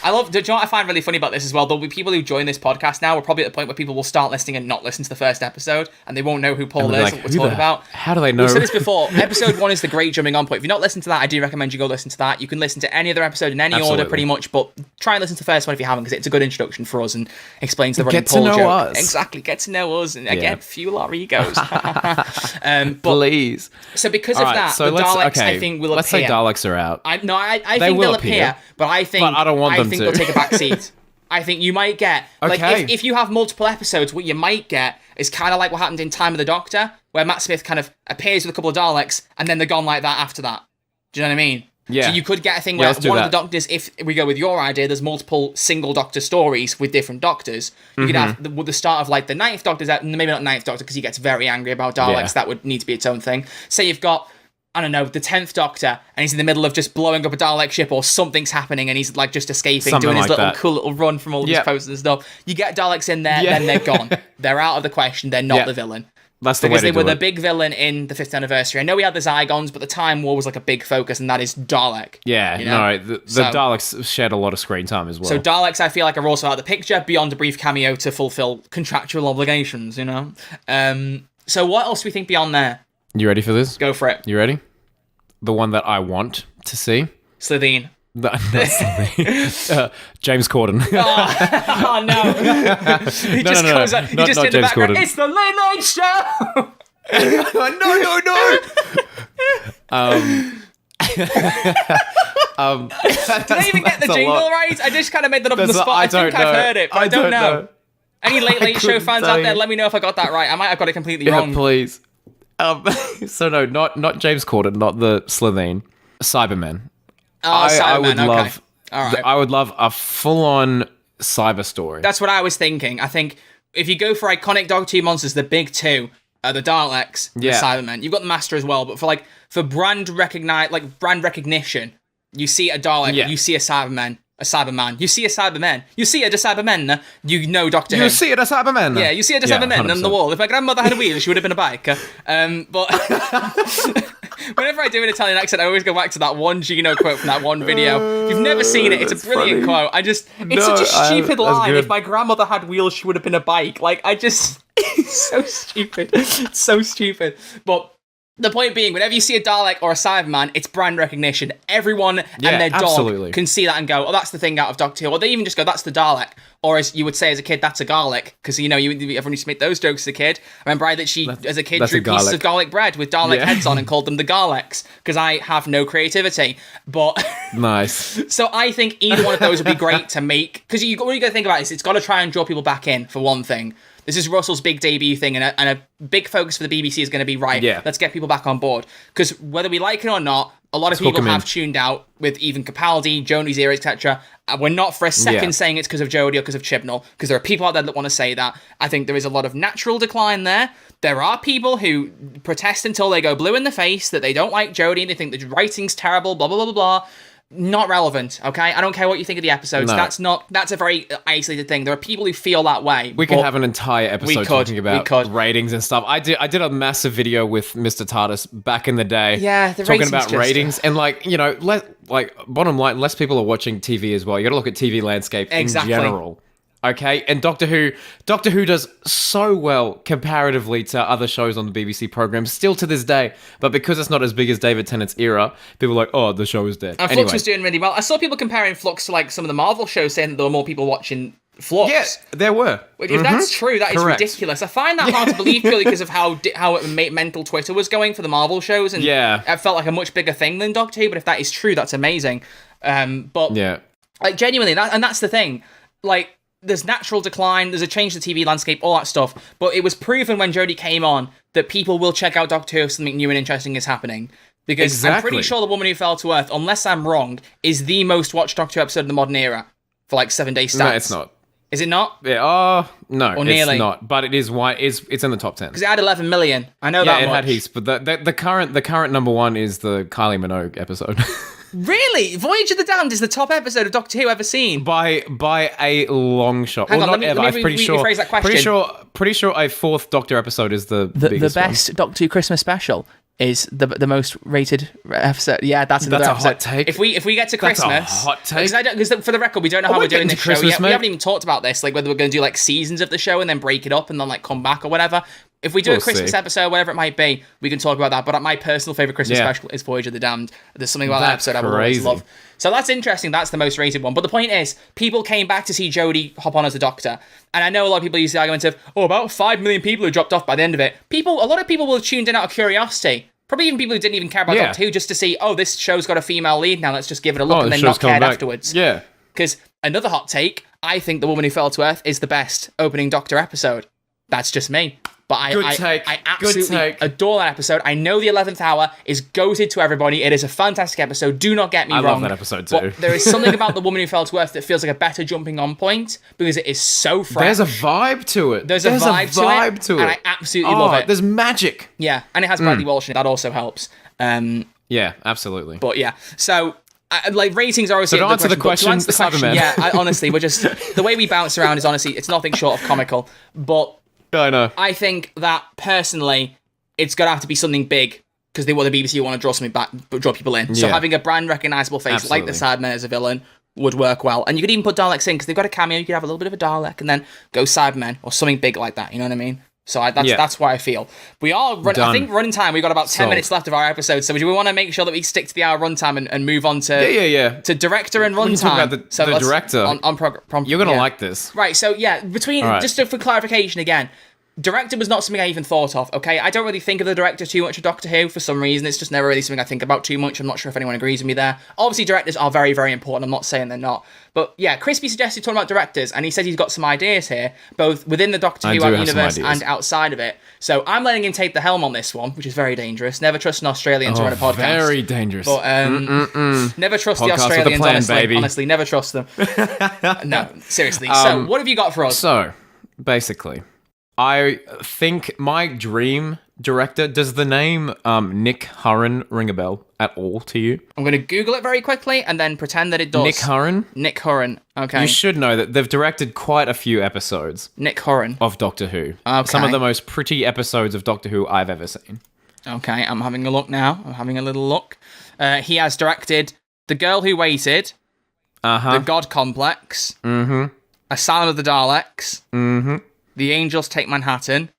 I love... Do you know what I find really funny about this as well? There'll be people who join this podcast now. We're probably at the point where people will start listening and not listen to the first episode, and they won't know who Paul is, what we're talking about. How do they know? We've said this before. Episode 1 is the great jumping on point. If you've not listened to that, I do recommend you go listen to that. You can listen to any other episode in any order, pretty much, but try and listen to the first one if you haven't, because it's a good introduction for us and explains the running Paul joke. Us. Exactly. Get to know us, and again, fuel our egos. Please. So because of that, the Daleks, I think, will appear. Let's say Daleks are out. I think they'll appear, but I think I don't want them to. They'll take a back seat. I think you might get, like, if you have multiple episodes, what you might get is kind of like what happened in Time of the Doctor, where Matt Smith kind of appears with a couple of Daleks, and then they're gone like that after that. Do you know what I mean? Yeah. So you could get a thing where one of the Doctors, if we go with your idea, there's multiple single Doctor stories with different Doctors. You could have the start of like the 9th Doctor's out, maybe not 9th Doctor because he gets very angry about Daleks. Yeah. That would need to be its own thing. Say you've got, I don't know, the 10th Doctor, and he's in the middle of just blowing up a Dalek ship, or something's happening, and he's like just escaping, doing his cool little run from all of his posters and stuff. You get Daleks in there, then they're gone. They're out of the question. They're not the villain. That's the because way to they were do the big villain in the 5th anniversary. I know we had the Zygons, but the Time War was like a big focus, and that is Dalek. Yeah, you know? The Daleks shared a lot of screen time as well. So Daleks, I feel like, are also out of the picture beyond a brief cameo to fulfill contractual obligations, you know? So what else do we think beyond there? You ready for this? Go for it. You ready? The one that I want to see? Slitheen. James Corden. Oh no! He just goes out. He just in the background. Corden. It's the Late Late Show. No. Did I even get the jingle right? I just kind of made that up on the spot. I think I've heard it, but I don't know. Any Late Late Show fans out there, let me know if I got that right. I might have got it completely wrong. Please. So no, not James Corden, not the Slitheen. Cybermen. I would love. All right. I would love a full-on cyber story. That's what I was thinking. I think if you go for iconic Doctor Who monsters, the big two are the Daleks, and the Cybermen. You've got the Master as well, but for brand recognition, you see a Dalek, you see a Cyberman. a Cyberman, you see a Cyberman, you see a Cyberman, you know Doctor Who. You see it, a Cyberman. Yeah, you see a Cyberman on the wall. If my grandmother had a wheel, she would have been a bike. But whenever I do an Italian accent, I always go back to that one Gino quote from that one video. If you've never seen it, it's a brilliant quote. It's such a stupid line. If my grandmother had wheels, she would have been a bike. It's so stupid. It's so stupid. But the point being, whenever you see a Dalek or a Cyberman, it's brand recognition. Everyone and their dog can see that and go, oh, that's the thing out of Doctor Who. Or they even just go, that's the Dalek. Or as you would say as a kid, that's a garlic. Because, everyone used to make those jokes as a kid. I remember I as a kid, drew pieces of garlic bread with Dalek heads on and called them the Garlics. Because I have no creativity. But nice. So I think either one of those would be great to make. Because what you got to think about is it's got to try and draw people back in, for one thing. This is Russell's big debut thing, and a big focus for the BBC is going to be, let's get people back on board. Because whether we like it or not, a lot of people have tuned out with even Capaldi, Jodie's era, etc. We're not for a second saying it's because of Jodie or because of Chibnall, because there are people out there that want to say that. I think there is a lot of natural decline there. There are people who protest until they go blue in the face, that they don't like Jodie, they think the writing's terrible, blah, blah, blah, blah, blah. Not relevant, okay? I don't care what you think of the episodes. No. That's a very isolated thing. There are people who feel that way. We could have an entire episode talking about ratings and stuff. I did a massive video with Mr. TARDIS back in the day. Yeah, talking about ratings and bottom line, less people are watching TV as well. You got to look at TV landscape in general. Okay, and Doctor Who does so well comparatively to other shows on the BBC programs, still to this day. But because it's not as big as David Tennant's era, people are like, oh, the show is dead. And Flux was doing really well. I saw people comparing Flux to some of the Marvel shows, saying that there were more people watching Flux. Yes, there were. If that's true, that is ridiculous. I find that hard to believe purely because of how mental Twitter was going for the Marvel shows, and it felt like a much bigger thing than Doctor Who. But if that is true, that's amazing. Genuinely, that's the thing. There's natural decline, there's a change to the TV landscape, all that stuff. But it was proven when Jodie came on that people will check out Doctor Who if something new and interesting is happening. Because I'm pretty sure The Woman Who Fell to Earth, unless I'm wrong, is the most watched Doctor Who episode in the modern era for 7 day stats. No, it's not. Is it not? Yeah, no, or nearly. It's not. But it is why it's in the top 10. Because it had 11 million. I know that much. Yeah, it had heaps. But the current number one is the Kylie Minogue episode. Really? Voyage of the Damned is the top episode of Doctor Who ever seen? By a long shot. Hang on, not ever. I'm pretty sure. Rephrase that question. Pretty sure a fourth Doctor episode is the biggest the best one. Doctor Who Christmas special is the most rated episode. Yeah, that's another episode. A hot take. If we get to Christmas, that's a hot take. Because for the record, we don't know how we're doing this show yet. We haven't even talked about this, whether we're going to do seasons of the show and then break it up and then come back or whatever. If we do a Christmas episode, whatever it might be, we can talk about that. But my personal favourite Christmas special is Voyage of the Damned. There's something about that episode I will always love. So that's interesting. That's the most rated one. But the point is, people came back to see Jodie hop on as a Doctor. And I know a lot of people use the argument of, about 5 million people who dropped off by the end of it. A lot of people will have tuned in out of curiosity. Probably even people who didn't even care about Doctor Who, just to see, this show's got a female lead now, let's just give it a look, and then not cared afterwards. Yeah. Because another hot take, I think The Woman Who Fell to Earth is the best opening Doctor episode. That's just me. But I absolutely adore that episode. I know the 11th hour is goated to everybody. It is a fantastic episode. Do not get me wrong. I love that episode too. But there is something about The Woman Who Fell to Earth that feels like a better jumping on point because it is so fresh. There's a vibe to it. There's a vibe to it. And I absolutely love it. There's magic. Yeah, and it has Bradley Walsh in it. That also helps. Yeah, absolutely. But yeah, so... ratings are obviously to answer the question, honestly, we're just... The way we bounce around is honestly, it's nothing short of comical. But... I know. I think that personally, it's gonna have to be something big because the BBC want to draw something back, draw people in. So having a brand recognizable face like the Cyberman as a villain would work well. And you could even put Daleks in because they've got a cameo. You could have a little bit of a Dalek and then go Cybermen or something big like that. You know what I mean? So that's why I feel we are. I think running time. We've got about 10 minutes left of our episode. So do we want to make sure that we stick to the hour runtime and move on to to director and runtime? The director on you're gonna like this, right? So just for clarification again. Director was not something I even thought of, okay? I don't really think of the director too much of Doctor Who for some reason. It's just never really something I think about too much. I'm not sure if anyone agrees with me there. Obviously, directors are very, very important. I'm not saying they're not. But yeah, Crispy suggested talking about directors, and he said he's got some ideas here, both within the Doctor Who universe and outside of it. So I'm letting him take the helm on this one, which is very dangerous. Never trust an Australian to run a podcast. Very dangerous. But never trust podcast the Australians, honestly, never trust them. No, seriously. So what have you got for us? So, basically... I think my dream director, does the name Nick Hurren ring a bell at all to you? I'm going to Google it very quickly and then pretend that it does. Nick Hurren? Nick Hurren. Okay. You should know that they've directed quite a few episodes Nick Hurren. of Doctor Who. Okay. Some of the most pretty episodes of Doctor Who I've ever seen. Okay, I'm having a look now. I'm having a little look. He has directed The Girl Who Waited, The God Complex, Asylum of the Daleks, The Angels Take Manhattan,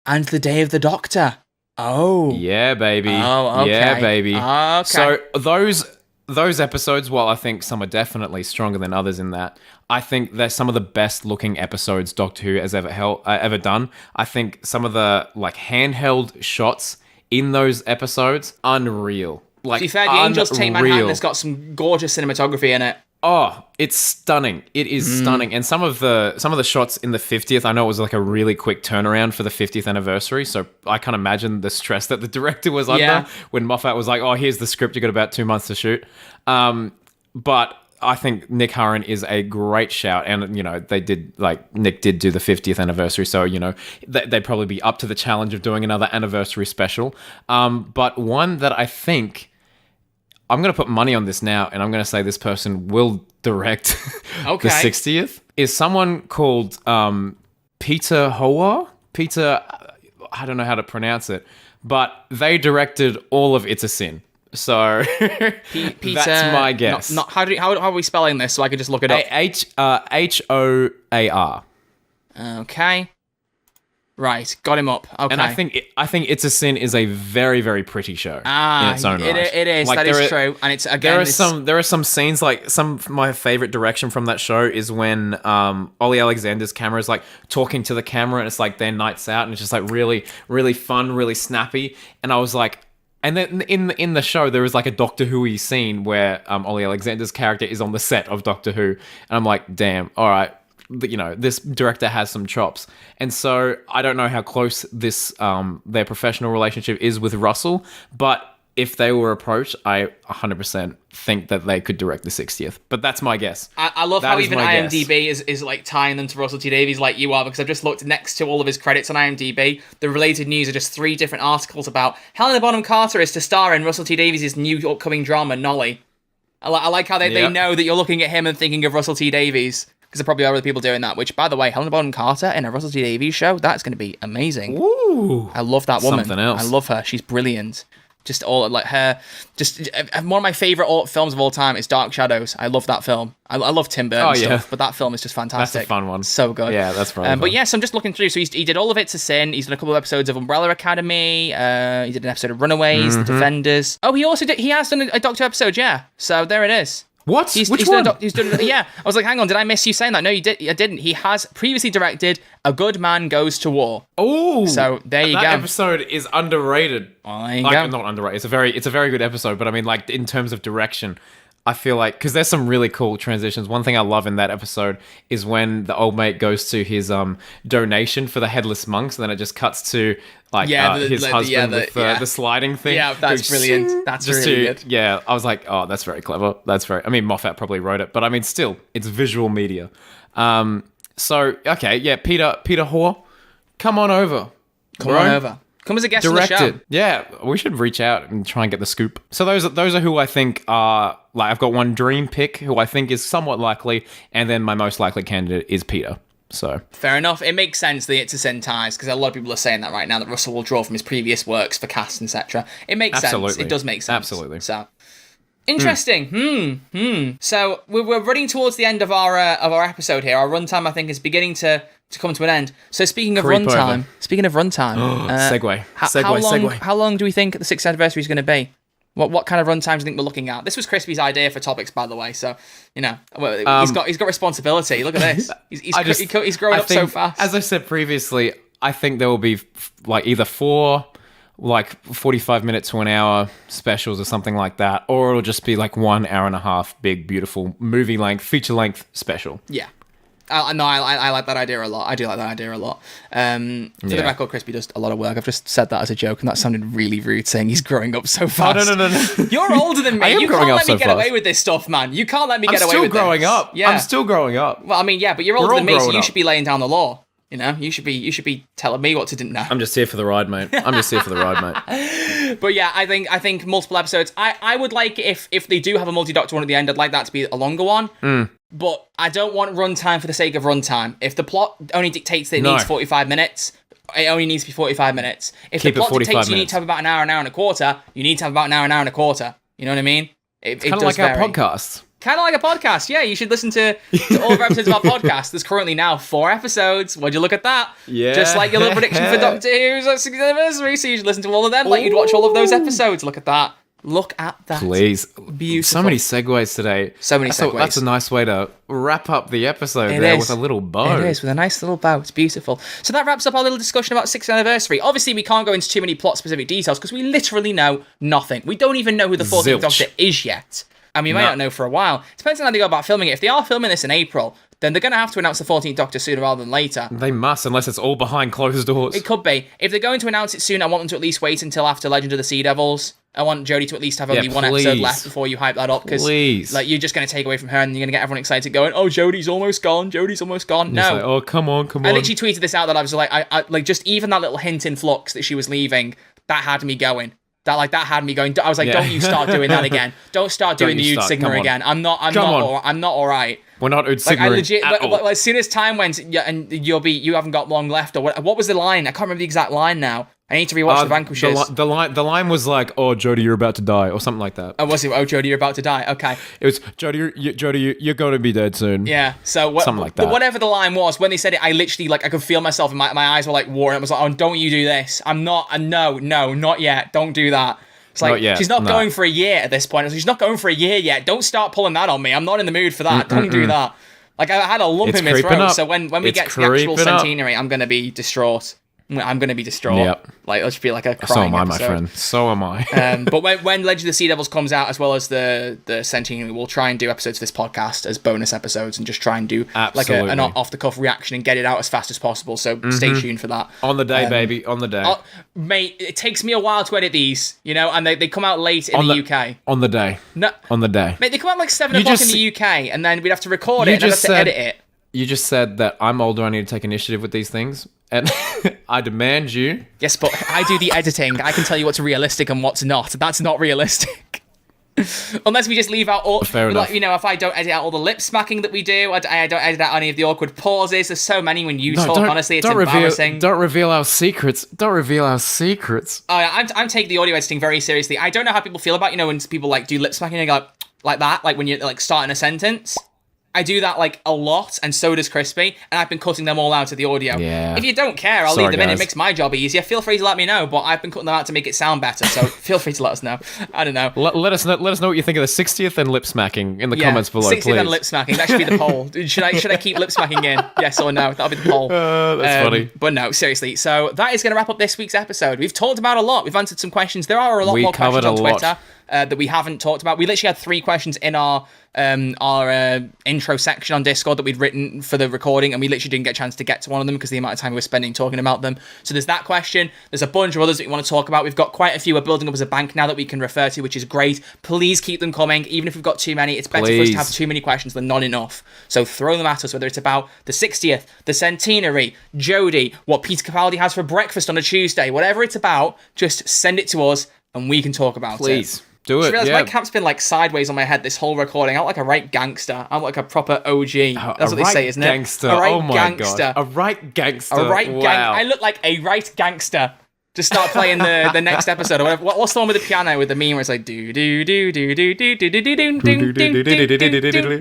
and The Day of the Doctor. Oh. Yeah, baby. Oh, okay. Yeah, baby. Okay. So those episodes, while I think some are definitely stronger than others in that, I think they're some of the best looking episodes Doctor Who has ever done. I think some of the like handheld shots in those episodes, unreal. Like, to be fair, The Angels Take Manhattan has got some gorgeous cinematography in it. Oh, it's stunning. It is stunning. And some of the shots in the 50th, I know it was like a really quick turnaround for the 50th anniversary, so I can't imagine the stress that the director was under when Moffat was like, oh, here's the script, you got about 2 months to shoot. But I think Nick Hurren is a great shout, and, you know, Nick did do the 50th anniversary, so, you know, they'd probably be up to the challenge of doing another anniversary special. But one that I think... I'm going to put money on this now, and I'm going to say this person will direct the 60th, is someone called Peter Hoa. Peter, I don't know how to pronounce it, but they directed all of It's a Sin. So Peter, that's my guess. How are we spelling this so I can just look it up? Hoar. Okay. Right, got him up. Okay. And I think It's a Sin is a very, very pretty show in its own right. It is. Like, that is true. And it's again. There are some scenes, like some of my favorite direction from that show is when Ollie Alexander's camera is like talking to the camera, and it's like their nights out, and it's just like really, really fun, really snappy. And I was like, and then in the show there was like a Doctor Who-y scene where Ollie Alexander's character is on the set of Doctor Who, and I'm like, damn, all right. You know, this director has some chops. And so I don't know how close this their professional relationship is with Russell, but if they were approached, I 100% think that they could direct the 60th. But that's my guess. I love how even IMDb is like tying them to Russell T Davies like you are, because I've just looked next to all of his credits on IMDb. The related news are just 3 different articles about Helena Bonham Carter is to star in Russell T Davies' new upcoming drama, Nolly. I like how they know that you're looking at him and thinking of Russell T Davies. Because there probably are other people doing that, which, by the way, Helena Bonham Carter in a Russell T Davies show, that's going to be amazing. Ooh. I love that woman. Something else. I love her. She's brilliant. Just all, like, her... Just one of my favourite films of all time is Dark Shadows. I love that film. I love Tim Burton stuff, but that film is just fantastic. That's a fun one. So good. Yeah, that's right. But yes, I'm just looking through. So he did all of It's a Sin. He's done a couple of episodes of Umbrella Academy. He did an episode of Runaways, The Defenders. Oh, he has done a Doctor episode, yeah. So there it is. What? He's Which done one? Yeah. I was like, hang on, did I miss you saying that? No, you did. I didn't. He has previously directed A Good Man Goes to War. Oh, so there you go. That episode is underrated. Well, there you go. Not underrated. It's a very good episode. But I mean, like, in terms of direction, I feel like, because there's some really cool transitions. One thing I love in that episode is when the old mate goes to his donation for the headless monks, and then it just cuts to like his husband with the sliding thing. Yeah, that's brilliant. That's really good. Yeah, I was like, oh, that's very clever. I mean, Moffat probably wrote it, but I mean, still, it's visual media. So okay, yeah, Peter Hoare, come on over. Come on over. Come as a guest on the show. Yeah, we should reach out and try and get the scoop. So those are who I think are, like, I've got one dream pick who I think is somewhat likely, and then my most likely candidate is Peter. So fair enough. It makes sense that It's a Sin ties, because a lot of people are saying that right now, that Russell will draw from his previous works for cast, etc. It makes sense. It does make sense. Absolutely. So interesting. So we're running towards the end of our episode here. Our runtime, I think, is beginning to come to an end. So speaking of runtime, segue. How long do we think the 6th anniversary is going to be? What kind of runtime do you think we're looking at? This was Crispy's idea for topics, by the way. So, you know, he's got responsibility. Look at this. He's growing up so fast. As I said previously, I think there will be like either 4 like 45 minutes to an hour specials or something like that, or it'll just be like 1 hour and a half big, beautiful movie length, feature length special. Yeah. No, I like that idea a lot. I do like that idea a lot. For the record, Crispy does a lot of work. I've just said that as a joke, and that sounded really rude, saying he's growing up so fast. Oh, no. You're older than me. You can't let me get away with this stuff, man. You can't let me get away with this. I'm still growing up. Yeah. I'm still growing up. Well, I mean, yeah, but you're older than me, so you should be laying down the law. You know, you should be telling me what to do now. I'm just here for the ride, mate. But yeah, I think multiple episodes. I would like if they do have a multi-doctor one at the end, I'd like that to be a longer one. But I don't want runtime for the sake of runtime. If the plot only dictates that it needs 45 minutes, it only needs to be 45 minutes. If the plot dictates you need to have about an hour and a quarter, you need to have about an hour and a quarter. You know what I mean? It's kind of like our podcasts. Kind of like a podcast, yeah. You should listen to all of our episodes of our podcast. There's currently now 4 episodes. Would you look at that? Yeah. Just like your little prediction for Doctor Who's 60th anniversary, so you should listen to all of them. Like you'd watch all of those episodes. Look at that. Look at that. Please. Beautiful. So many segues today. So many segues. That's a nice way to wrap up the episode with a little bow. It is, with a nice little bow. It's beautiful. So that wraps up our little discussion about 60th anniversary. Obviously, we can't go into too many plot-specific details because we literally know nothing. We don't even know who the 14th Doctor is yet. And we may not know for a while. Depends on how they go about filming it. If they are filming this in April, then they're going to have to announce the 14th Doctor sooner rather than later. They must, unless it's all behind closed doors. It could be. If they're going to announce it soon, I want them to at least wait until after Legend of the Sea Devils. I want Jodie to at least have only one episode left before you hype that up. Because you're just going to take away from her and you're going to get everyone excited going, oh, Jodie's almost gone. Jodie's almost gone. No. Like, oh, come on. I literally tweeted this out that I was like, I like just even that little hint in Flux that she was leaving, that had me going. That had me going. I was like, don't you start doing that again. Don't start doing the Ood Sigma again. I'm not all right. We're not Ood Sigma. As soon as time went, and you haven't got long left, or what was the line? I can't remember the exact line now. I need to rewatch The Vanquishers. The line was like, oh, Jodie, you're about to die, or something like that. Oh, was it? Oh, Jodie, you're about to die. Okay. It was, Jodie, you're going to be dead soon. Yeah, so something like that. Whatever the line was, when they said it, I literally, I could feel myself, and my eyes were watering. I was like, oh, don't you do this. I'm not, no, not yet. Don't do that. It's like, she's not going for a year at this point. She's not going for a year yet. Don't start pulling that on me. I'm not in the mood for that. Don't do that. I had a lump in my throat, so when we get to the actual Centenary, I'm going to be distraught. I'm going to be distraught. Yep. It'll just be like a crying So am I, episode. my friend. So am I. But when Legend of the Sea Devils comes out, as well as the Centenary, we'll try and do episodes of this podcast as bonus episodes and just try and do an off-the-cuff reaction and get it out as fast as possible. So stay tuned for that. On the day, baby. On the day. Mate, it takes me a while to edit these, and they come out late in the UK. On the day. No. On the day. Mate, they come out 7 o'clock in the UK, and then we'd have to record it and I'd have to edit it. You just said that I'm older, I need to take initiative with these things. And I demand you. Yes, but I do the editing. I can tell you what's realistic and what's not. That's not realistic. Unless we just leave out all... Fair enough. If I don't edit out all the lip smacking that we do, I don't edit out any of the awkward pauses. There's so many when you talk, honestly, it's embarrassing. Don't reveal our secrets. I'm taking the audio editing very seriously. I don't know how people feel about, when people, do lip smacking and go like that, when you're, starting a sentence. I do that a lot, and so does Crispy, and I've been cutting them all out of the audio. Yeah. If you don't care, I'll leave them in. It makes my job easier. Feel free to let me know, but I've been cutting them out to make it sound better, so feel free to let us know. I don't know. Let us know what you think of the 60th and lip smacking in the comments below, 60th please. 60th and lip smacking. That should be the poll. Should I keep lip smacking in? Yes or no? That'll be the poll. That's funny. But no, seriously. So that is going to wrp up this week's episode. We've talked about a lot. We've answered some questions. There are a lot more questions on Twitter that we haven't talked about. We literally had 3 questions in our intro section on Discord that we'd written for the recording, and we literally didn't get a chance to get to one of them because the amount of time we were spending talking about them. So there's that question. There's a bunch of others that we want to talk about. We've got quite a few we're building up as a bank now that we can refer to, which is great. Please keep them coming. Even if we've got too many, it's better for us to have too many questions than not enough. So throw them at us, whether it's about the 60th, the Centenary, Jodie, what Peter Capaldi has for breakfast on a Tuesday, whatever it's about, just send it to us and we can talk about it. Please. Do it. My cap's been sideways on my head this whole recording. I'm like a right gangster. I'm like a proper OG. That's what they say, isn't it? Gangster. A right oh my gangster. God. A right gangster. A right wow. I look like a right gangster. Just start playing the next episode or whatever. What's the one with the piano with the meme where it's like do do do do do do do do do do do do.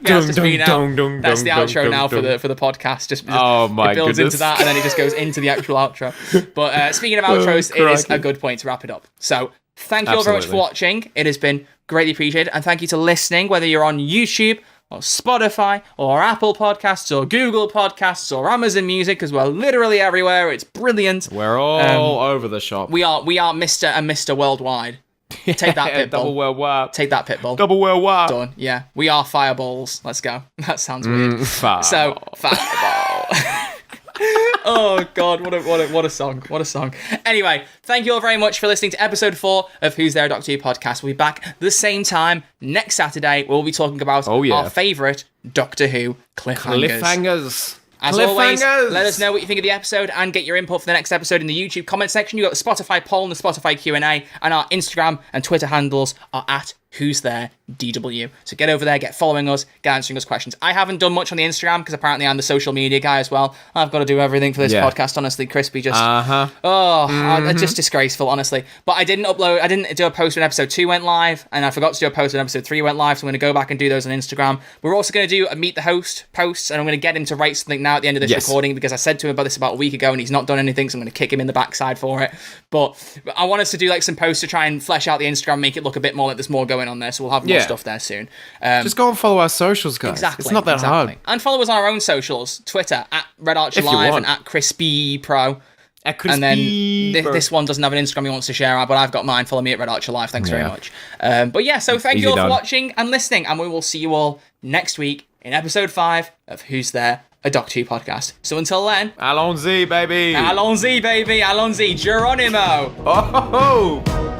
That's just me now. That's the outro now for the podcast. Just oh my it builds goodness. into that and then it just goes into the actual outro. But speaking of outros, it is a good point to wrap it up. So thank you all very much for watching. It has been greatly appreciated. And thank you to listening, whether you're on YouTube or Spotify or Apple Podcasts or Google Podcasts or Amazon Music, because we're literally everywhere. It's brilliant. We're all over the shop. We are Mr. and Mr. Worldwide. Take that, Pitbull. Double worldwide. Take that, Pitbull. Double worldwide. Done. Yeah. We are Fireballs. Let's go. That sounds weird. Fireball. So, Fireball. Oh God, what a song. Anyway, thank you all very much for listening to episode 4 of Who's There, Doctor Who podcast. We'll be back the same time next Saturday. We'll be talking about our favourite Doctor Who cliffhangers. As always, Cliffhangers! let us know what you think of the episode and get your input for the next episode in the YouTube comment section. You've got the Spotify poll and the Spotify Q&A, and our Instagram and Twitter handles are at Who's There DW. So get over there, get following us, get answering us questions. I haven't done much on the Instagram because apparently I'm the social media guy as well. I've got to do everything for this podcast, honestly. Crispy just... It's just disgraceful, honestly. But I didn't do a post when episode 2 went live, and I forgot to do a post when episode 3 went live, so I'm going to go back and do those on Instagram. We're also going to do a Meet the Host post, and I'm going to get him to write something now at the end of this recording, because I said to him about this about a week ago, and he's not done anything, so I'm going to kick him in the backside for it. But I want us to do like some posts to try and flesh out the Instagram, make it look a bit more like there's more going on there, so we'll have more stuff there soon. Just go and follow our socials, guys. Exactly. It's not that hard. And follow us on our own socials. Twitter, at Red Archer Live and at Crispy Pro. And then this one doesn't have an Instagram he wants to share, but I've got mine. Follow me at Red Archer Live. Thanks very much. So thank you all for watching and listening, and we will see you all next week in episode 5 of Who's There, a Doctor Who podcast. So until then... Allons-y, baby! Allons-y, baby! Allons-y! Geronimo! Oh!